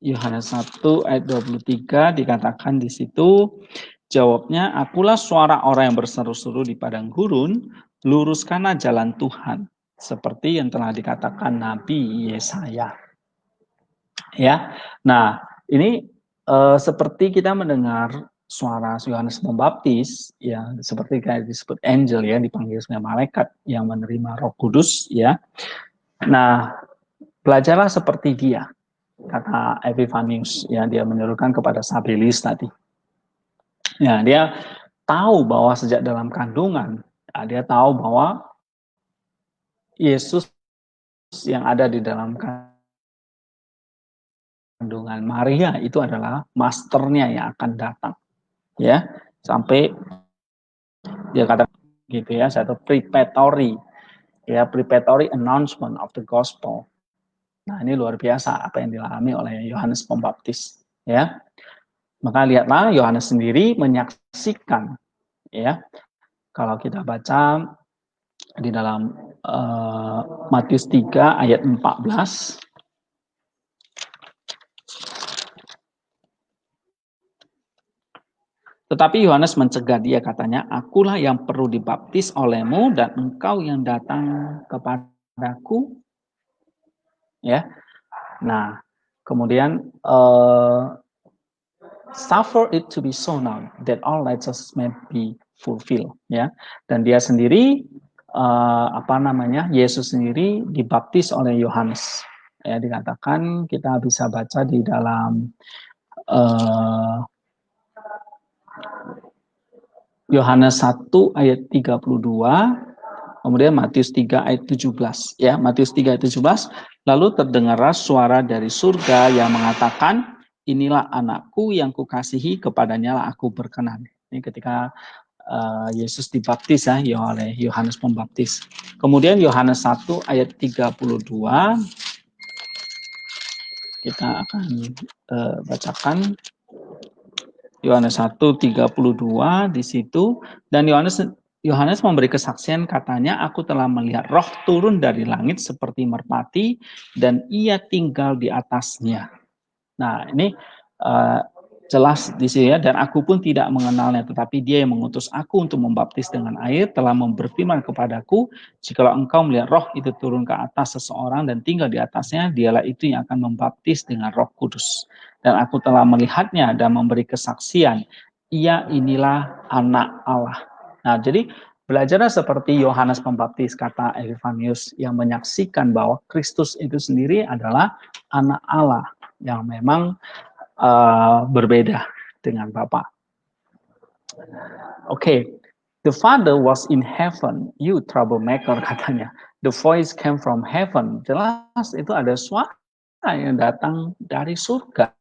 Yohanes 1 ayat 23 dikatakan di situ, jawabnya, akulah suara orang yang berseru-seru di padang gurun, luruskanlah jalan Tuhan, seperti yang telah dikatakan Nabi Yesaya. Ya, nah ini seperti kita mendengar suara Yohanes Pembaptis, ya seperti kayak disebut angel ya, dipanggil sebagai malaikat yang menerima Roh Kudus ya. Nah, belajarlah seperti dia, kata Epiphanius ya, dia menyerukan kepada Stabilius tadi. Ya, dia tahu bahwa sejak dalam kandungan, ya, dia tahu bahwa Yesus yang ada di dalam kandungan Maria itu adalah masternya yang akan datang. Ya, sampai dia kata gitu ya, satu preparatory announcement of the gospel. Nah, ini luar biasa apa yang dialami oleh Yohanes Pembaptis ya. Maka lihatlah Yohanes sendiri menyaksikan ya. Kalau kita baca di dalam Matius 3 ayat 14, tetapi Yohanes mencegah dia, katanya, akulah yang perlu dibaptis olehmu dan engkau yang datang kepadaku. Ya. Nah, kemudian suffer it to be so now that all righteousness may be fulfilled. Ya. Dan dia sendiri Yesus sendiri dibaptis oleh Yohanes. Ya, dikatakan kita bisa baca di dalam Yohanes 1 ayat 32, kemudian Matius 3 ayat 17. Ya, Matius 3 ayat 17, lalu terdengarlah suara dari surga yang mengatakan, inilah anakku yang kukasihi, kepadanya lah aku berkenan. Ini ketika Yesus dibaptis ya oleh Yohanes Pembaptis. Kemudian Yohanes 1 ayat 32, kita akan bacakan Yohanes 1:32 di situ, dan Yohanes memberi kesaksian, katanya, aku telah melihat roh turun dari langit seperti merpati dan ia tinggal di atasnya. Nah, ini jelas di sini ya, dan aku pun tidak mengenalnya, tetapi dia yang mengutus aku untuk membaptis dengan air telah berfirman kepadaku, jikalau engkau melihat roh itu turun ke atas seseorang dan tinggal di atasnya, dialah itu yang akan membaptis dengan Roh Kudus. Dan aku telah melihatnya dan memberi kesaksian, ia inilah anak Allah. Nah, jadi belajarnya seperti Yohanes Pembaptis, kata Epifanius, yang menyaksikan bahwa Kristus itu sendiri adalah anak Allah yang memang berbeda dengan Bapa. Oke, the Father was in heaven, you troublemaker, katanya. The voice came from heaven. Jelas itu ada suara yang datang dari surga.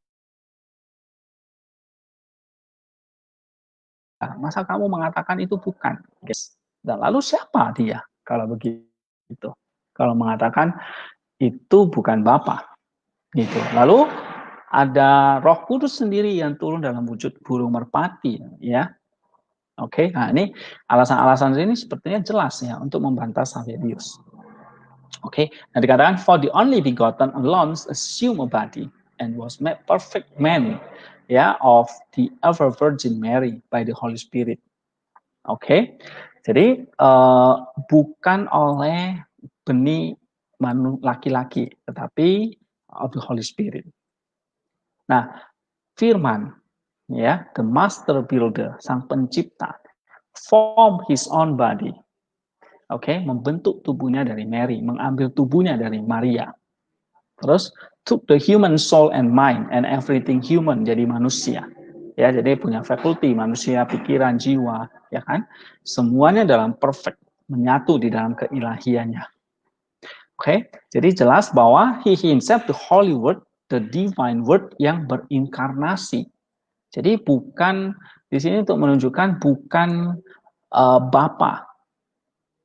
Masa kamu mengatakan itu bukan? Yes. Dan lalu siapa dia kalau begitu? Kalau mengatakan itu bukan Bapa, gitu. Lalu ada Roh Kudus sendiri yang turun dalam wujud burung merpati, ya. Oke, nah ini alasan-alasan ini sepertinya jelas ya untuk membantah Saverius. Oke, nah dikatakan for the only begotten alone assume a body and was made perfect man, ya, of the ever Virgin Mary by the Holy Spirit. Oke, jadi bukan oleh benih laki-laki, tetapi of the Holy Spirit. Nah, Firman, ya, the master builder, sang pencipta, form his own body. Oke, membentuk tubuhnya dari Mary, mengambil tubuhnya dari Maria. Terus took the human soul and mind and everything human, jadi manusia. Ya, jadi punya faculty manusia, pikiran, jiwa, ya kan? Semuanya dalam perfect, menyatu di dalam keilahiannya. Oke, jadi jelas bahwa he himself the holy word, the divine word yang berinkarnasi. Jadi bukan di sini untuk menunjukkan bukan Bapa,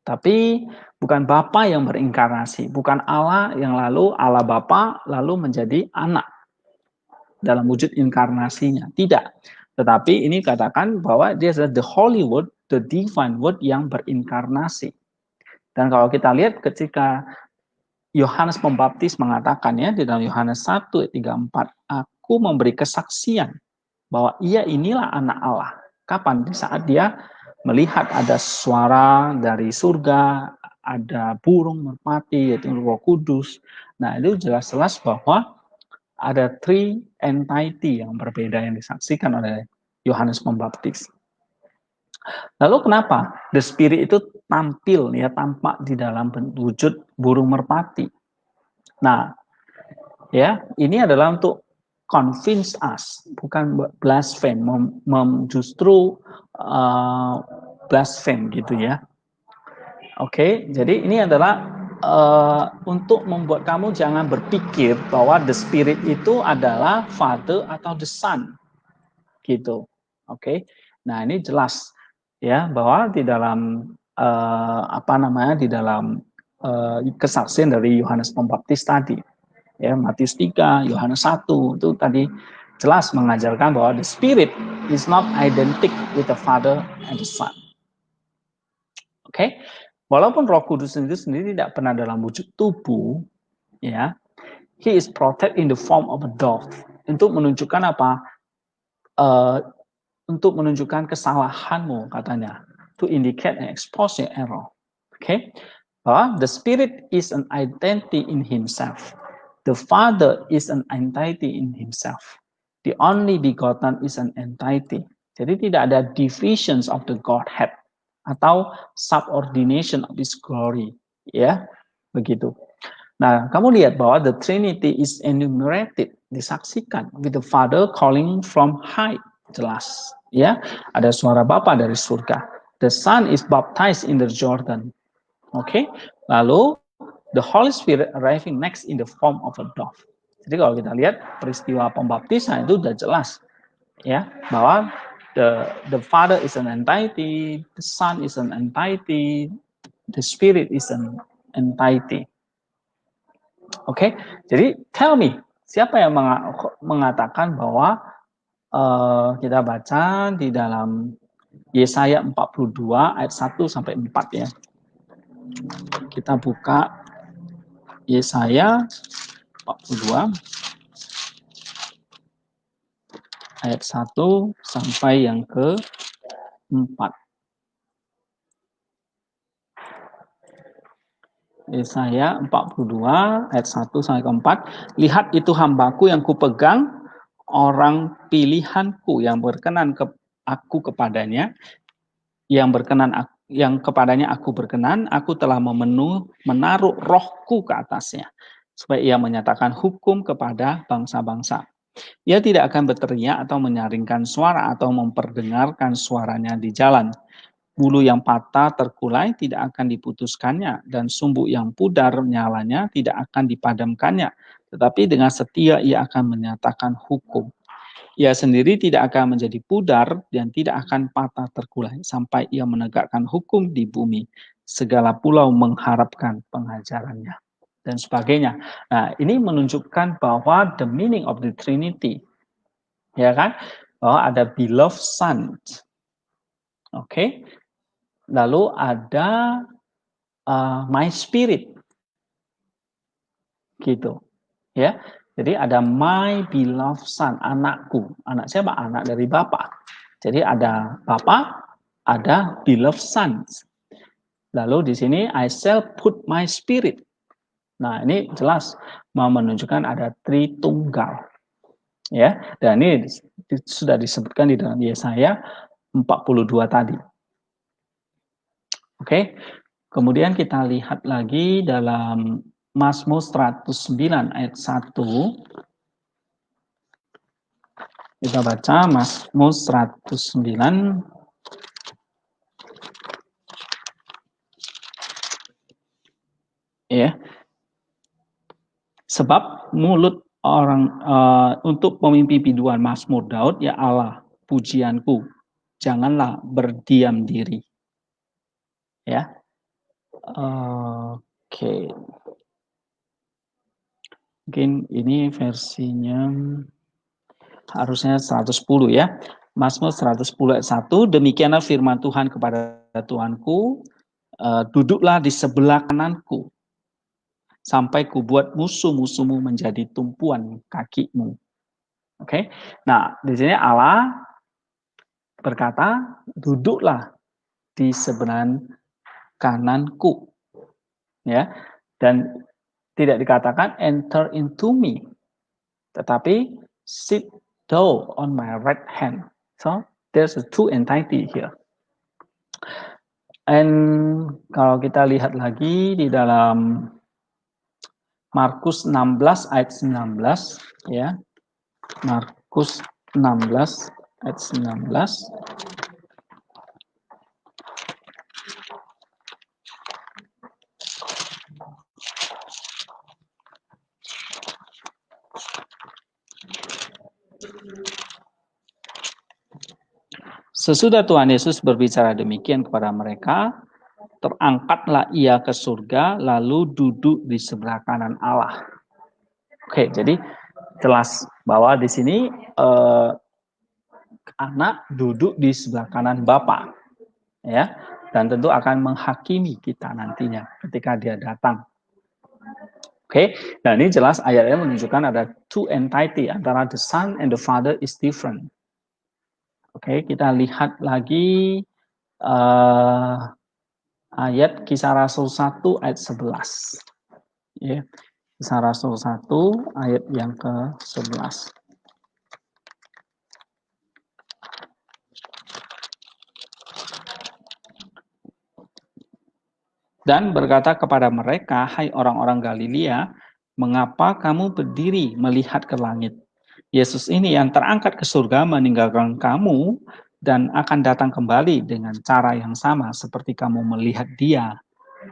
tapi bukan Bapa yang berinkarnasi, bukan Allah yang lalu Allah Bapa lalu menjadi anak dalam wujud inkarnasinya. Tidak. Tetapi ini katakan bahwa dia adalah the holy word, the divine word yang berinkarnasi. Dan kalau kita lihat ketika Yohanes Pembaptis mengatakan ya di dalam Yohanes 1:34, aku memberi kesaksian bahwa ia inilah anak Allah. Kapan? Di saat dia melihat ada suara dari surga, ada burung merpati, yaitu Roh Kudus. Nah, itu jelas-jelas bahwa ada three entity yang berbeda yang disaksikan oleh Yohanes Pembaptis. Lalu kenapa the spirit itu tampil ya, tampak di dalam wujud burung merpati? Nah, ya, ini adalah untuk convince us, bukan blaspheme, justru blaspheme gitu ya. Oke, jadi ini adalah untuk membuat kamu jangan berpikir bahwa the spirit itu adalah Father atau the Son, gitu. Oke, nah ini jelas ya bahwa di dalam di dalam kesaksian dari Yohanes Pembaptis tadi, ya Matius 3, Yohanes 1 itu tadi jelas mengajarkan bahwa the spirit is not identical with the Father and the Son. Oke, walaupun Roh Kudus itu sendiri tidak pernah dalam wujud tubuh, ya, he is protected in the form of a dove. Untuk menunjukkan apa? Untuk menunjukkan kesalahanmu, katanya, to indicate and expose your error. Oke, bahwa the spirit is an identity in himself. The Father is an entity in himself. The only begotten is an entity. Jadi tidak ada divisions of the Godhead atau subordination of His glory, ya, begitu. Nah, kamu lihat bahwa the Trinity is enumerated, disaksikan with the Father calling from high, jelas, ya, ada suara Bapa dari surga. The Son is baptized in the Jordan, oke. Lalu the Holy Spirit arriving next in the form of a dove. Jadi kalau kita lihat peristiwa pembaptisan itu sudah jelas, ya, bahwa the Father is an entity, the Son is an entity, the Spirit is an entity. Oke, jadi tell me, siapa yang mengatakan bahwa kita baca di dalam Yesaya 42 ayat 1 sampai 4 ya. Kita buka Yesaya 42 ayat 1 sampai yang ke-4. Yesaya 42 ayat 1 sampai ke-4. Lihat itu hambaku yang kupegang, orang pilihanku yang berkenan aku kepadanya, yang kepadanya aku berkenan, aku telah menaruh rohku ke atasnya, supaya ia menyatakan hukum kepada bangsa-bangsa. Ia tidak akan berteriak atau menyaringkan suara atau memperdengarkan suaranya di jalan. Bulu yang patah terkulai tidak akan diputuskannya, dan sumbu yang pudar nyalanya tidak akan dipadamkannya. Tetapi dengan setia ia akan menyatakan hukum. Ia sendiri tidak akan menjadi pudar dan tidak akan patah terkulai sampai ia menegakkan hukum di bumi. Segala pulau mengharapkan pengajarannya. Dan sebagainya. Nah, ini menunjukkan bahwa the meaning of the Trinity, ya kan? Bahwa ada beloved son. Oke. Lalu ada my spirit. Gitu. Ya. Jadi ada my beloved son, anakku. Anak siapa? Anak dari Bapa. Jadi ada Bapa, ada beloved son. Lalu di sini I shall put my spirit. Nah, ini jelas mau menunjukkan ada Tritunggal. Ya, dan ini sudah disebutkan di dalam Yesaya 42 tadi. Oke. Kemudian kita lihat lagi dalam Mazmur 109 ayat 1. Kita baca Mazmur 109 ya. Sebab mulut orang untuk pemimpi biduan Mazmur Daud, ya Allah, pujianku, janganlah berdiam diri. Ya. Oke. Mungkin ini versinya harusnya 110 ya. Mazmur 110 ayat 1, demikianlah firman Tuhan kepada Tuhanku, duduklah di sebelah kananku, sampai kubuat musuh-musuhmu menjadi tumpuan kakimu. Oke. Nah, di sini Allah berkata, duduklah di sebelah kananku. Ya. Dan tidak dikatakan enter into me, tetapi sit thou on my right hand. So there's a two entity here. And kalau kita lihat lagi di dalam Markus 16 ayat 19 ya. Markus 16 ayat 19. Sesudah Tuhan Yesus berbicara demikian kepada mereka, terangkatlah ia ke surga, lalu duduk di sebelah kanan Allah. Oke, jadi jelas bahwa di sini anak duduk di sebelah kanan Bapa, ya, dan tentu akan menghakimi kita nantinya ketika dia datang. Oke, nah ini jelas ayatnya menunjukkan ada two entity antara the Son and the Father is different. Oke, kita lihat lagi ayat Kisah Rasul 1 ayat 11. Ya, Kisah Rasul 1 ayat yang ke-11. Dan berkata kepada mereka, hai orang-orang Galilea, mengapa kamu berdiri melihat ke langit? Yesus ini yang terangkat ke surga meninggalkan kamu dan akan datang kembali dengan cara yang sama seperti kamu melihat dia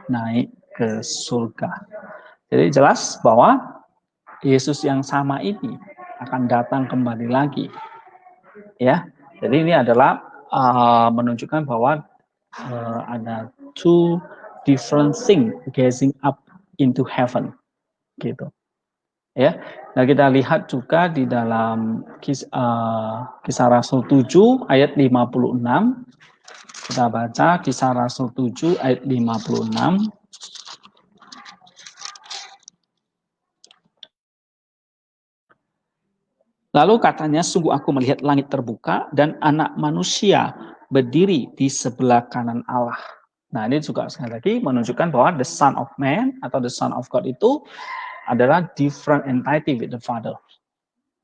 naik ke surga. Jadi jelas bahwa Yesus yang sama ini akan datang kembali lagi. Ya, jadi ini adalah menunjukkan bahwa ada two different things gazing up into heaven, gitu. Ya, nah kita lihat juga di dalam Kisah Rasul 7 ayat 56. Kita baca Kisah Rasul 7 ayat 56. Lalu katanya, sungguh aku melihat langit terbuka dan anak manusia berdiri di sebelah kanan Allah. Nah, ini juga sekali lagi menunjukkan bahwa the Son of Man atau the Son of God itu adalah different entity with the Father.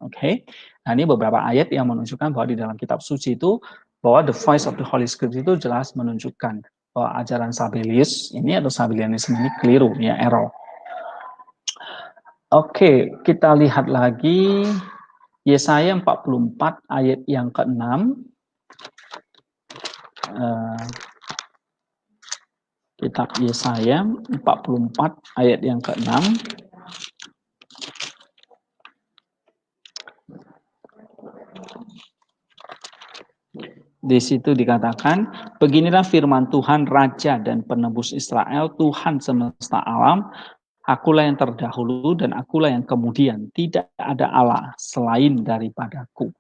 Oke. Nah, ini beberapa ayat yang menunjukkan bahwa di dalam kitab suci itu bahwa the voice of the Holy Spirit itu jelas menunjukkan bahwa ajaran Sabellius ini atau Sabellianisme ini keliru, ya, error. Oke, kita lihat lagi Yesaya 44 ayat yang ke-6. Kitab Yesaya 44 ayat yang ke-6. Di situ dikatakan, beginilah firman Tuhan Raja dan Penebus Israel, Tuhan semesta alam, akulah yang terdahulu dan akulah yang kemudian, tidak ada Allah selain daripadaku.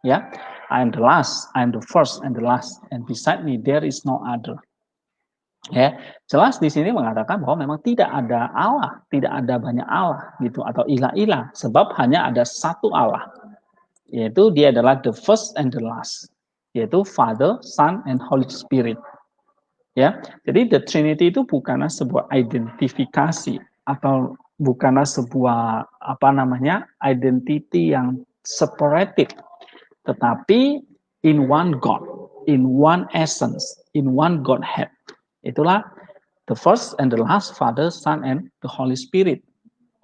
Ya, I am the last, I am the first and the last, and beside me there is no other. Ya, jelas di sini mengatakan bahwa memang tidak ada Allah, tidak ada banyak Allah gitu atau ilah-ilah, sebab hanya ada satu Allah, yaitu dia adalah the first and the last, yaitu Father, Son, and Holy Spirit. Ya, jadi the Trinity itu bukanlah sebuah identifikasi atau bukanlah sebuah identity yang separated, tetapi in one God, in one essence, in one Godhead. Itulah the first and the last, Father, Son, and the Holy Spirit.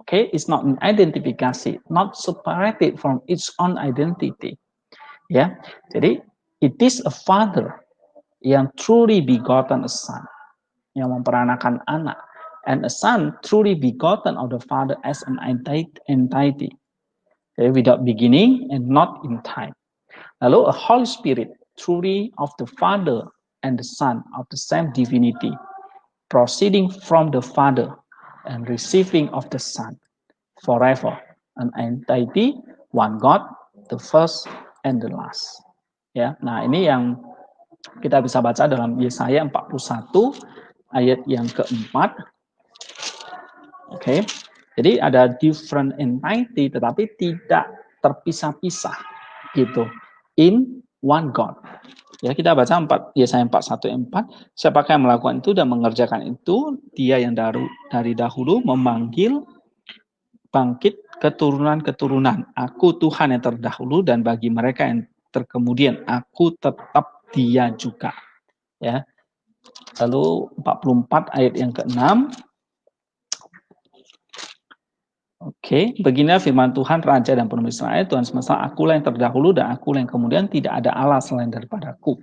Okay, it's not an identifikasi, not separated from its own identity. Ya, jadi it is a Father yang truly begotten a Son, yang memperanakan anak, and a Son truly begotten of the Father as an entity, okay, without beginning and not in time. Lalu a Holy Spirit truly of the Father and the Son of the same divinity, proceeding from the Father and receiving of the Son, forever, an entity, one God, the first and the last. Ya, nah ini yang kita bisa baca dalam Yesaya 41 ayat yang keempat. Oke, jadi ada different entity tetapi tidak terpisah-pisah gitu, in one God. Ya, kita baca Yesaya 41:4. Siapakah yang melakukan itu dan mengerjakan itu? Dia yang dari dahulu memanggil bangkit keturunan-keturunan. Aku Tuhan yang terdahulu dan bagi mereka yang terkemudian aku tetap dia juga. Ya. Lalu 44 ayat yang ke-6. Oke, beginilah firman Tuhan Raja dan Penebus Israel, Tuhan semesta, akulah yang terdahulu dan akulah yang kemudian, tidak ada Allah selain daripadaku.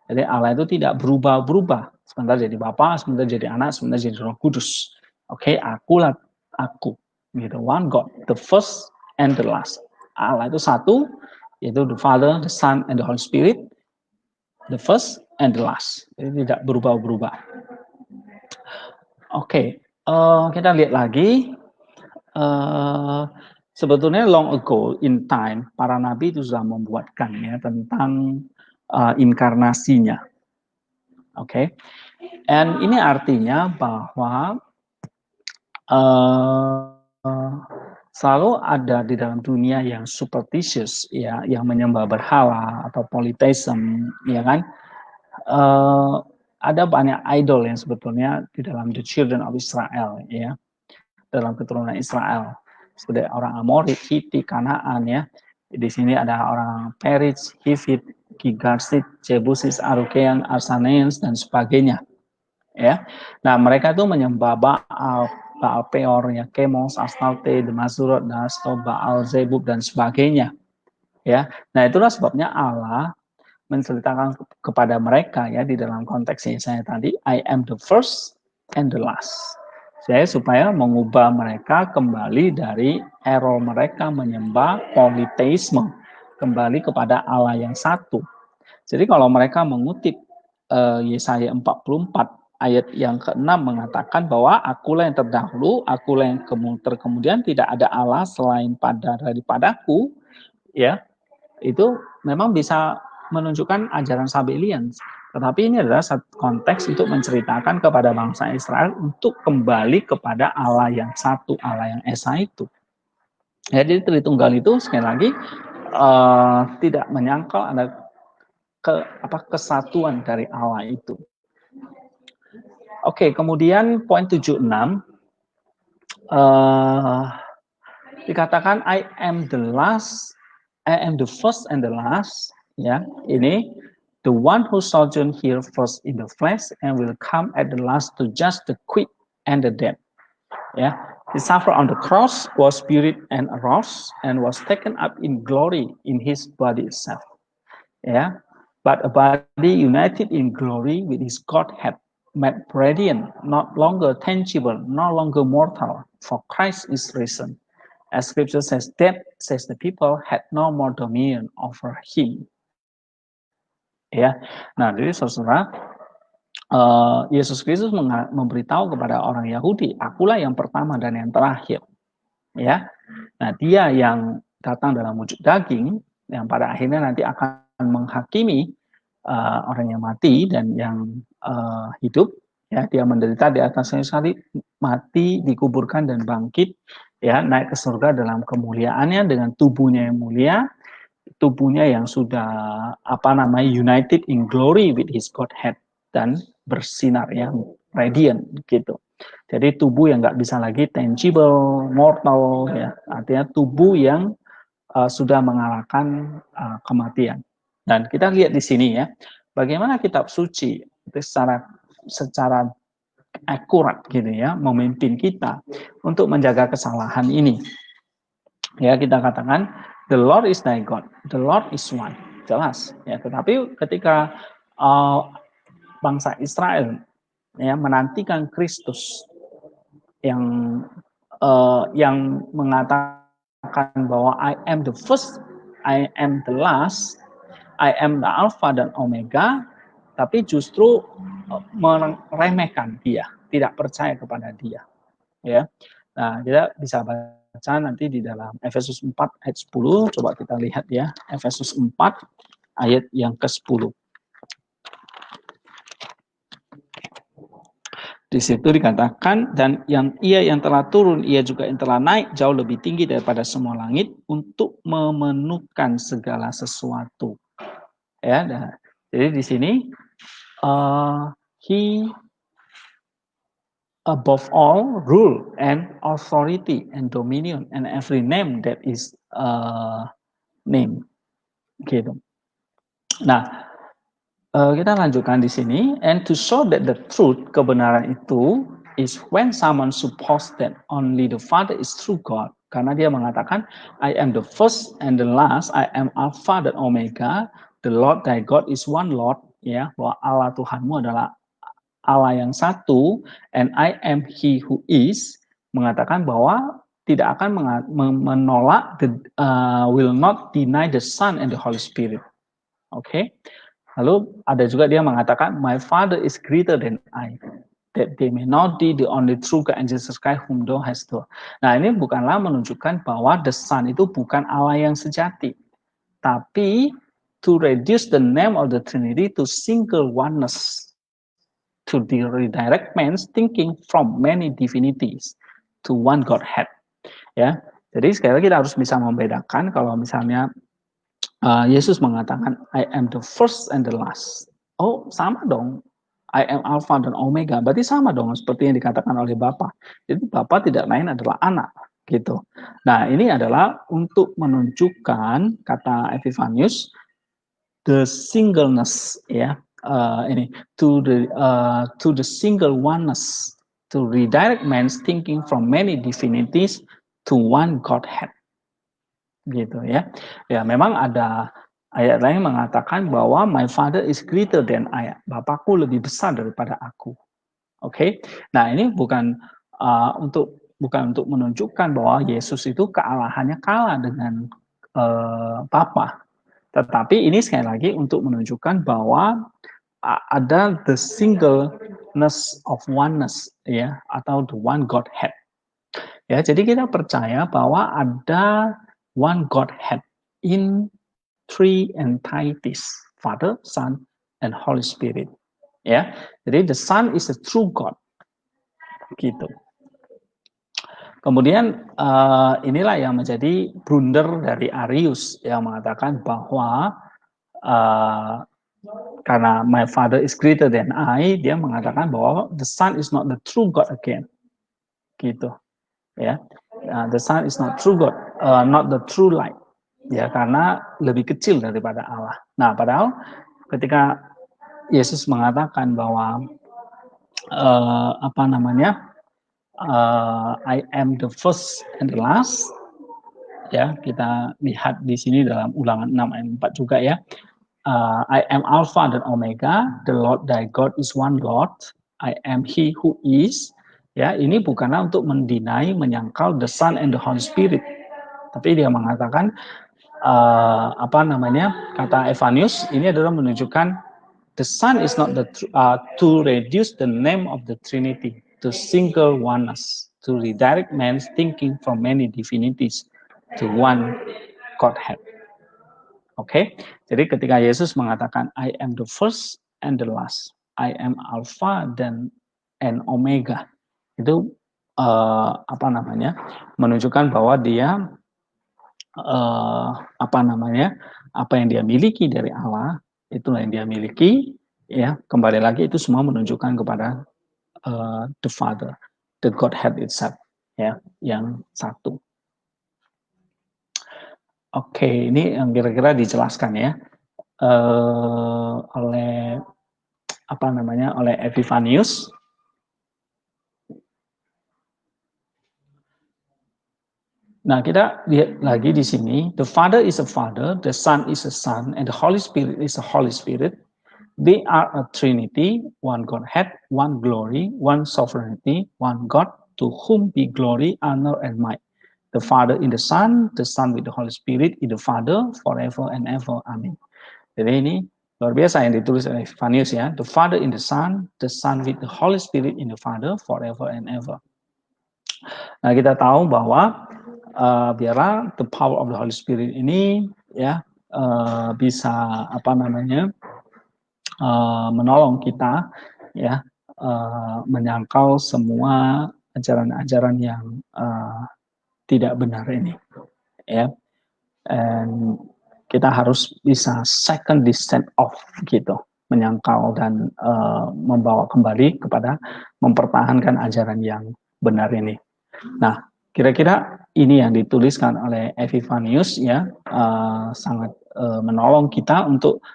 Jadi Allah itu tidak berubah-berubah. Sebentar jadi Bapa, sebentar jadi Anak, sebentar jadi Roh Kudus. Oke, akulah aku. Gitu, one God, the first and the last. Allah itu satu, yaitu the Father, the Son, and the Holy Spirit. The first and the last. Jadi tidak berubah-berubah. Oke, kita lihat lagi. Sebetulnya long ago in time para nabi itu sudah membuatkan ya tentang inkarnasinya. Oke. And ini artinya bahwa selalu ada di dalam dunia yang superstitious ya, yang menyembah berhala atau polytheism, ya kan? Ada banyak idol yang sebetulnya di dalam the children of Israel ya. Dalam keturunan Israel, seperti orang Amori, Hiti, Kanaan ya. Di sini ada orang Periz, Hivit, Gigarsit, Jebusis, Arukean, Arsaneans dan sebagainya. Ya. Nah, mereka itu menyembah Baal Peor, ya, Chemos, Astarte, Demazurot, Dasto, Baal Zebub dan sebagainya. Ya. Nah, itulah sebabnya Allah menceritakan kepada mereka ya di dalam konteks saya tadi, I am the first and the last. Supaya mengubah mereka kembali dari error mereka menyembah polytheisme, kembali kepada Allah yang satu. Jadi kalau mereka mengutip Yesaya 44 ayat yang ke-6 mengatakan bahwa akulah yang terdahulu, akulah yang terkemudian, tidak ada Allah selain daripadaku, ya, itu memang bisa menunjukkan ajaran Sabellian. Tetapi ini adalah satu konteks untuk menceritakan kepada bangsa Israel untuk kembali kepada Allah yang satu, Allah yang Esa itu. Ya, jadi Tritunggal itu sekali lagi tidak menyangkal ada kesatuan dari Allah itu. Oke, kemudian poin 76 dikatakan I am the first and the last, ya. Ini the one who sojourn here first in the flesh and will come at the last to judge the quick and the dead. Ya, he suffered on the cross, was buried and arose, and was taken up in glory in his body itself. Ya, but a body united in glory with his Godhead, made radiant, not longer tangible, no longer mortal, for Christ is risen. As Scripture says, death, says the people, had no more dominion over him. Ya, nah jadi saudara, Yesus Kristus memberitahu kepada orang Yahudi, akulah yang pertama dan yang terakhir. Ya, nah dia yang datang dalam wujud daging, yang pada akhirnya nanti akan menghakimi orang yang mati dan yang hidup. Ya, dia menderita di atas kayu salib, mati, dikuburkan dan bangkit. Ya, naik ke surga dalam kemuliaannya dengan tubuhnya yang mulia, tubuhnya yang sudah united in glory with his Godhead dan bersinar yang radiant gitu. Jadi tubuh yang nggak bisa lagi tangible, mortal, ya, artinya tubuh yang sudah mengalahkan kematian. Dan kita lihat di sini ya, bagaimana kitab suci itu secara akurat gitu ya, memimpin kita untuk menjaga kesalahan ini. Ya, kita katakan the Lord is thy God, the Lord is one, jelas ya. Tetapi ketika bangsa Israel ya menantikan Kristus yang mengatakan bahwa I am the first, I am the last, I am the Alpha dan Omega, tapi justru meremehkan dia, tidak percaya kepada dia. Ya, nah kita bisa baca nanti di dalam Efesus 4 ayat 10. Coba kita lihat ya, Efesus 4 ayat yang ke-10. Di situ dikatakan, dan ia yang telah turun, ia juga yang telah naik jauh lebih tinggi daripada semua langit untuk memenuhkan segala sesuatu. Ya, nah, jadi di sini he above all rule and authority and dominion and every name that is name, gitu. Nah, kita lanjutkan di sini. And to show that the truth, kebenaran itu, is when someone suppose that only the Father is true God. Karena dia mengatakan, I am the first and the last, I am Alpha dan Omega, the Lord thy God is one Lord, ya, bahwa Allah Tuhanmu adalah Allah yang satu, and I am He who is, mengatakan bahwa tidak akan menolak, will not deny the Son and the Holy Spirit. Oke. Lalu ada juga dia mengatakan, my Father is greater than I, that they may not be the only true God and Jesus Christ whom thou hast known. Nah, ini bukanlah menunjukkan bahwa the Son itu bukan Allah yang sejati, tapi to reduce the name of the Trinity to single oneness, to redirect man's thinking from many divinities to one Godhead. Ya, jadi sekali lagi kita harus bisa membedakan kalau misalnya Yesus mengatakan I am the first and the last. Oh, sama dong. I am Alpha dan Omega. Berarti sama dong seperti yang dikatakan oleh Bapa. Jadi Bapa tidak lain adalah anak, gitu. Nah, ini adalah untuk menunjukkan, kata Epifanius, the singleness, ya. Ini to the single oneness, to redirect man's thinking from many divinities to one Godhead. Gitu ya. Ya, memang ada ayat lain mengatakan bahwa my Father is greater than I. Bapakku lebih besar daripada aku. Oke. Nah, ini bukan untuk menunjukkan bahwa Yesus itu kealahannya kalah dengan Bapa. Tetapi ini sekali lagi untuk menunjukkan bahwa ada the singleness of oneness, ya, atau the one Godhead. Ya, jadi kita percaya bahwa ada one Godhead in three entities, Father, Son, and Holy Spirit. Ya, jadi the Son is a true God. Gitu. Kemudian inilah yang menjadi blunder dari Arius yang mengatakan bahwa karena my father is greater than I, dia mengatakan bahwa the son is not the true God again, gitu, ya. The son is not true God, not the true light, ya, karena lebih kecil daripada Allah. Nah, padahal ketika Yesus mengatakan bahwa I am the first and the last, ya, kita lihat di sini dalam Ulangan 6 ayat 4 juga, ya. I am Alpha dan Omega, the Lord thy God is one Lord, I am he who is. Ya, ini bukanlah untuk mendinai, menyangkal the Son and the Holy Spirit, tapi dia mengatakan kata Evanius ini adalah menunjukkan the Son is not to reduce the name of the Trinity to single oneness, to redirect man's thinking from many divinities to one Godhead. Oke, jadi ketika Yesus mengatakan I am the first and the last, I am Alpha and Omega, itu menunjukkan bahwa dia apa yang dia miliki dari Allah, itulah yang dia miliki, ya. Kembali lagi itu semua menunjukkan kepada the Father, the Godhead itself, ya, yang satu. Oke, ini yang kira-kira dijelaskan, ya, oleh Epifanius. Nah, kita lihat lagi di sini, the Father is a Father, the Son is a Son, and the Holy Spirit is a Holy Spirit. They are a Trinity, one Godhead, one glory, one sovereignty, one God, to whom be glory, honor, and might. The Father in the Son with the Holy Spirit in the Father, forever and ever. Amin. Jadi ini luar biasa yang ditulis oleh Epifanius, ya. The Father in the Son with the Holy Spirit in the Father, forever and ever. Nah, kita tahu bahwa biarlah the power of the Holy Spirit ini, ya, bisa menolong kita, ya, menyangkal semua ajaran-ajaran yang tidak benar ini, ya. And kita harus bisa second descent off, gitu, menyangkal dan membawa kembali kepada mempertahankan ajaran yang benar ini. Nah, kira-kira ini yang dituliskan oleh Epifanius, ya, sangat menolong kita untuk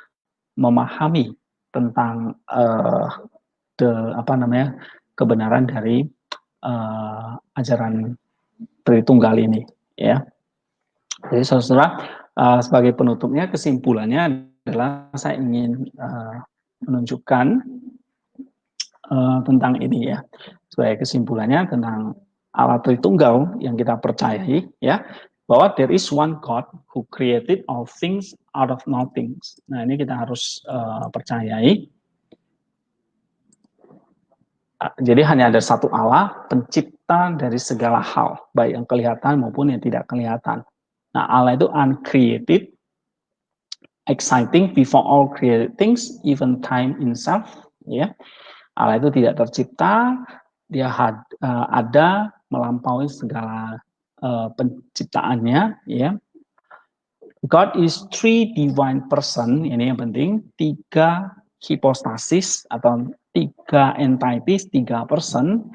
memahami tentang kebenaran dari ajaran Tritunggal ini, ya. Jadi saudara, sebagai penutupnya, kesimpulannya adalah saya ingin menunjukkan tentang ini, ya. Sebagai kesimpulannya tentang Allah Tritunggal yang kita percayai, ya, bahwa there is one God who created all things out of nothing. Nah, ini kita harus percayai. Jadi hanya ada satu Allah, pencipta dari segala hal, baik yang kelihatan maupun yang tidak kelihatan. Nah, Allah itu uncreated, exciting before all created things, even time itself, ya. Allah itu tidak tercipta, dia ada melampaui segala penciptaannya, ya. God is three divine person, ini yang penting, 3 hipostasis atau 3 entities, 3 person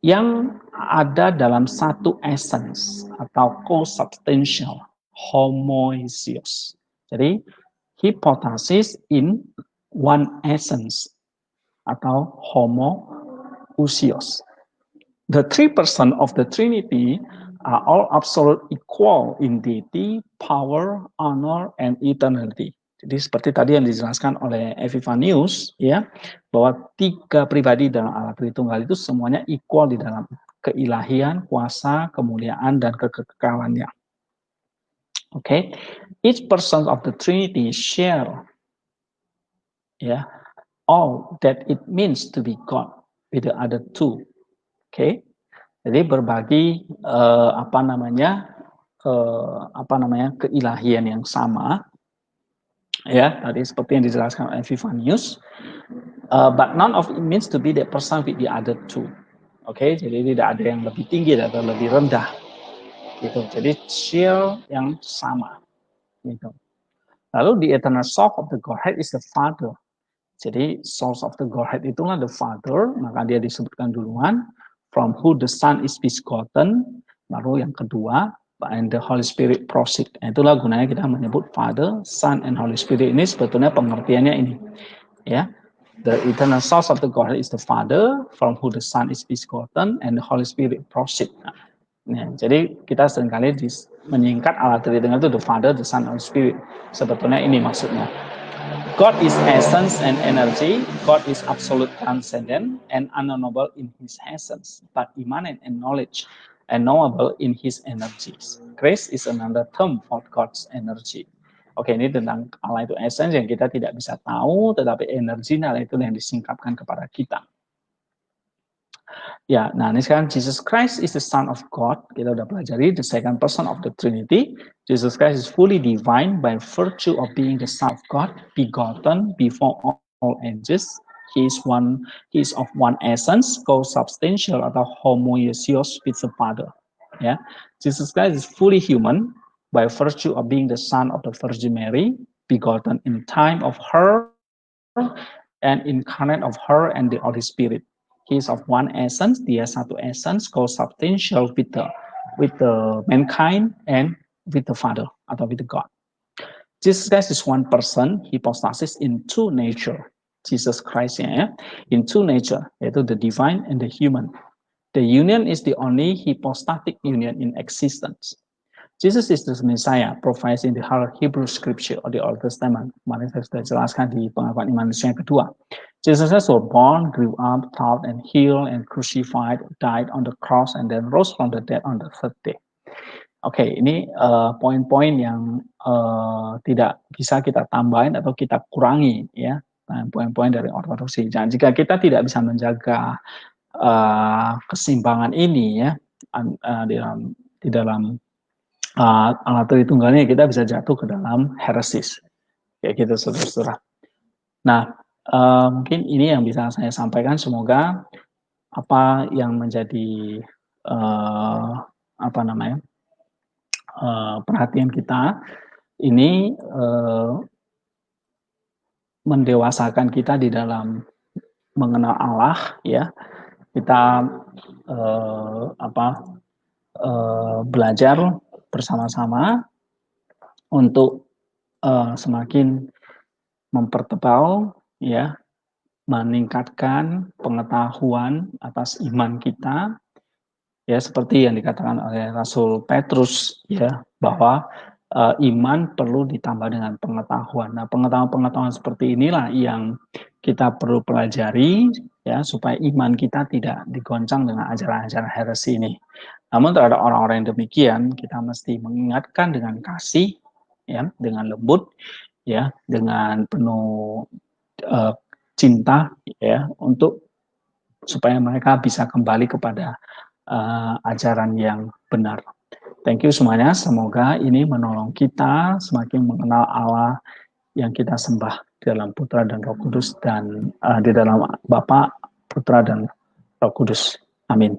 yang ada dalam satu essence atau co-substantial, homoousios. Jadi hypostasis in one essence atau homoousios. The 3 person of the Trinity are all absolute equal in deity, power, honor, and eternity. Jadi seperti tadi yang dijelaskan oleh Epifanius, ya, bahwa 3 pribadi dalam Allah Tritunggal itu semuanya equal di dalam keilahian, kuasa, kemuliaan, dan kekekalannya. Okay, each person of the Trinity share, ya, all that it means to be God with the other 2. Okay, jadi berbagi keilahian yang sama, ya, tadi seperti yang dijelaskan oleh Epifanius, but none of it means to be that person with the other 2. Oke, jadi tidak ada yang lebih tinggi atau lebih rendah. Gitu. Jadi share yang sama. Gitu. Lalu the eternal source of the Godhead is the Father. Jadi source of the Godhead itulah the Father, maka dia disebutkan duluan, from who the Son is begotten, baru yang kedua, and the Holy Spirit proceed. Itulah gunanya kita menyebut Father, Son, and Holy Spirit ini sebetulnya pengertiannya ini. Ya, the eternal source of the Godhead is the Father, from who the Son is begotten, and the Holy Spirit proceed. Nah, jadi kita seringkali menyingkat Allah Tridentine itu the Father, the Son, and the Spirit. Sebetulnya ini maksudnya. God is essence and energy. God is absolute transcendent and unknowable in His essence, but immanent in knowledge and knowable in His energies. Grace is another term for God's energy. Oke, ini tentang Allah itu essence yang kita tidak bisa tahu, tetapi energinya itu yang disingkapkan kepada kita. Ya, nah ini sekarang Jesus Christ is the Son of God. Kita udah pelajari the second person of the Trinity. Jesus Christ is fully divine by virtue of being the Son of God, begotten before all ages. He is of one essence, co-substantial atau homoousios with the Father. Ya, Jesus Christ is fully human by virtue of being the Son of the Virgin Mary, begotten in time of her and incarnate of her and the Holy Spirit. He is of one essence, dia satu essence, co-substantial with the mankind and with the Father atau with the God. Jesus Christ is one person, hypostasis in two nature. Jesus Christ ya, in two nature, yaitu the divine and the human. The union is the only hypostatic union in existence. Jesus is the Messiah, prophesied in the Hebrew Scripture or the Old Testament. Kemarin saya sudah jelaskan di pengakuan iman yang kedua. Jesus was born, grew up, taught, and healed, and crucified, died on the cross, and then rose from the dead on the third day. Oke, ini poin-poin yang tidak bisa kita tambahin atau kita kurangi, ya, poin-poin dari ortodoksi. Dan jika kita tidak bisa menjaga keseimbangan ini, ya, di dalam Allah Tritunggalnya, kita bisa jatuh ke dalam heresis, kayak gitu, saudara-saudara. Nah, mungkin ini yang bisa saya sampaikan. Semoga apa yang menjadi perhatian kita ini mendewasakan kita di dalam mengenal Allah, ya. Kita belajar bersama-sama untuk semakin mempertebal, ya, meningkatkan pengetahuan atas iman kita, ya, seperti yang dikatakan oleh Rasul Petrus, ya, bahwa iman perlu ditambah dengan pengetahuan. Nah, pengetahuan seperti inilah yang kita perlu pelajari, ya, supaya iman kita tidak digoncang dengan ajaran-ajaran heresi ini. Namun terhadap orang-orang yang demikian, kita mesti mengingatkan dengan kasih, ya, dengan lembut, ya, dengan penuh cinta, ya, untuk supaya mereka bisa kembali kepada ajaran yang benar. Thank you semuanya. Semoga ini menolong kita semakin mengenal Allah yang kita sembah di dalam Putra dan Roh Kudus, dan di dalam Bapa, Putra dan Roh Kudus. Amin.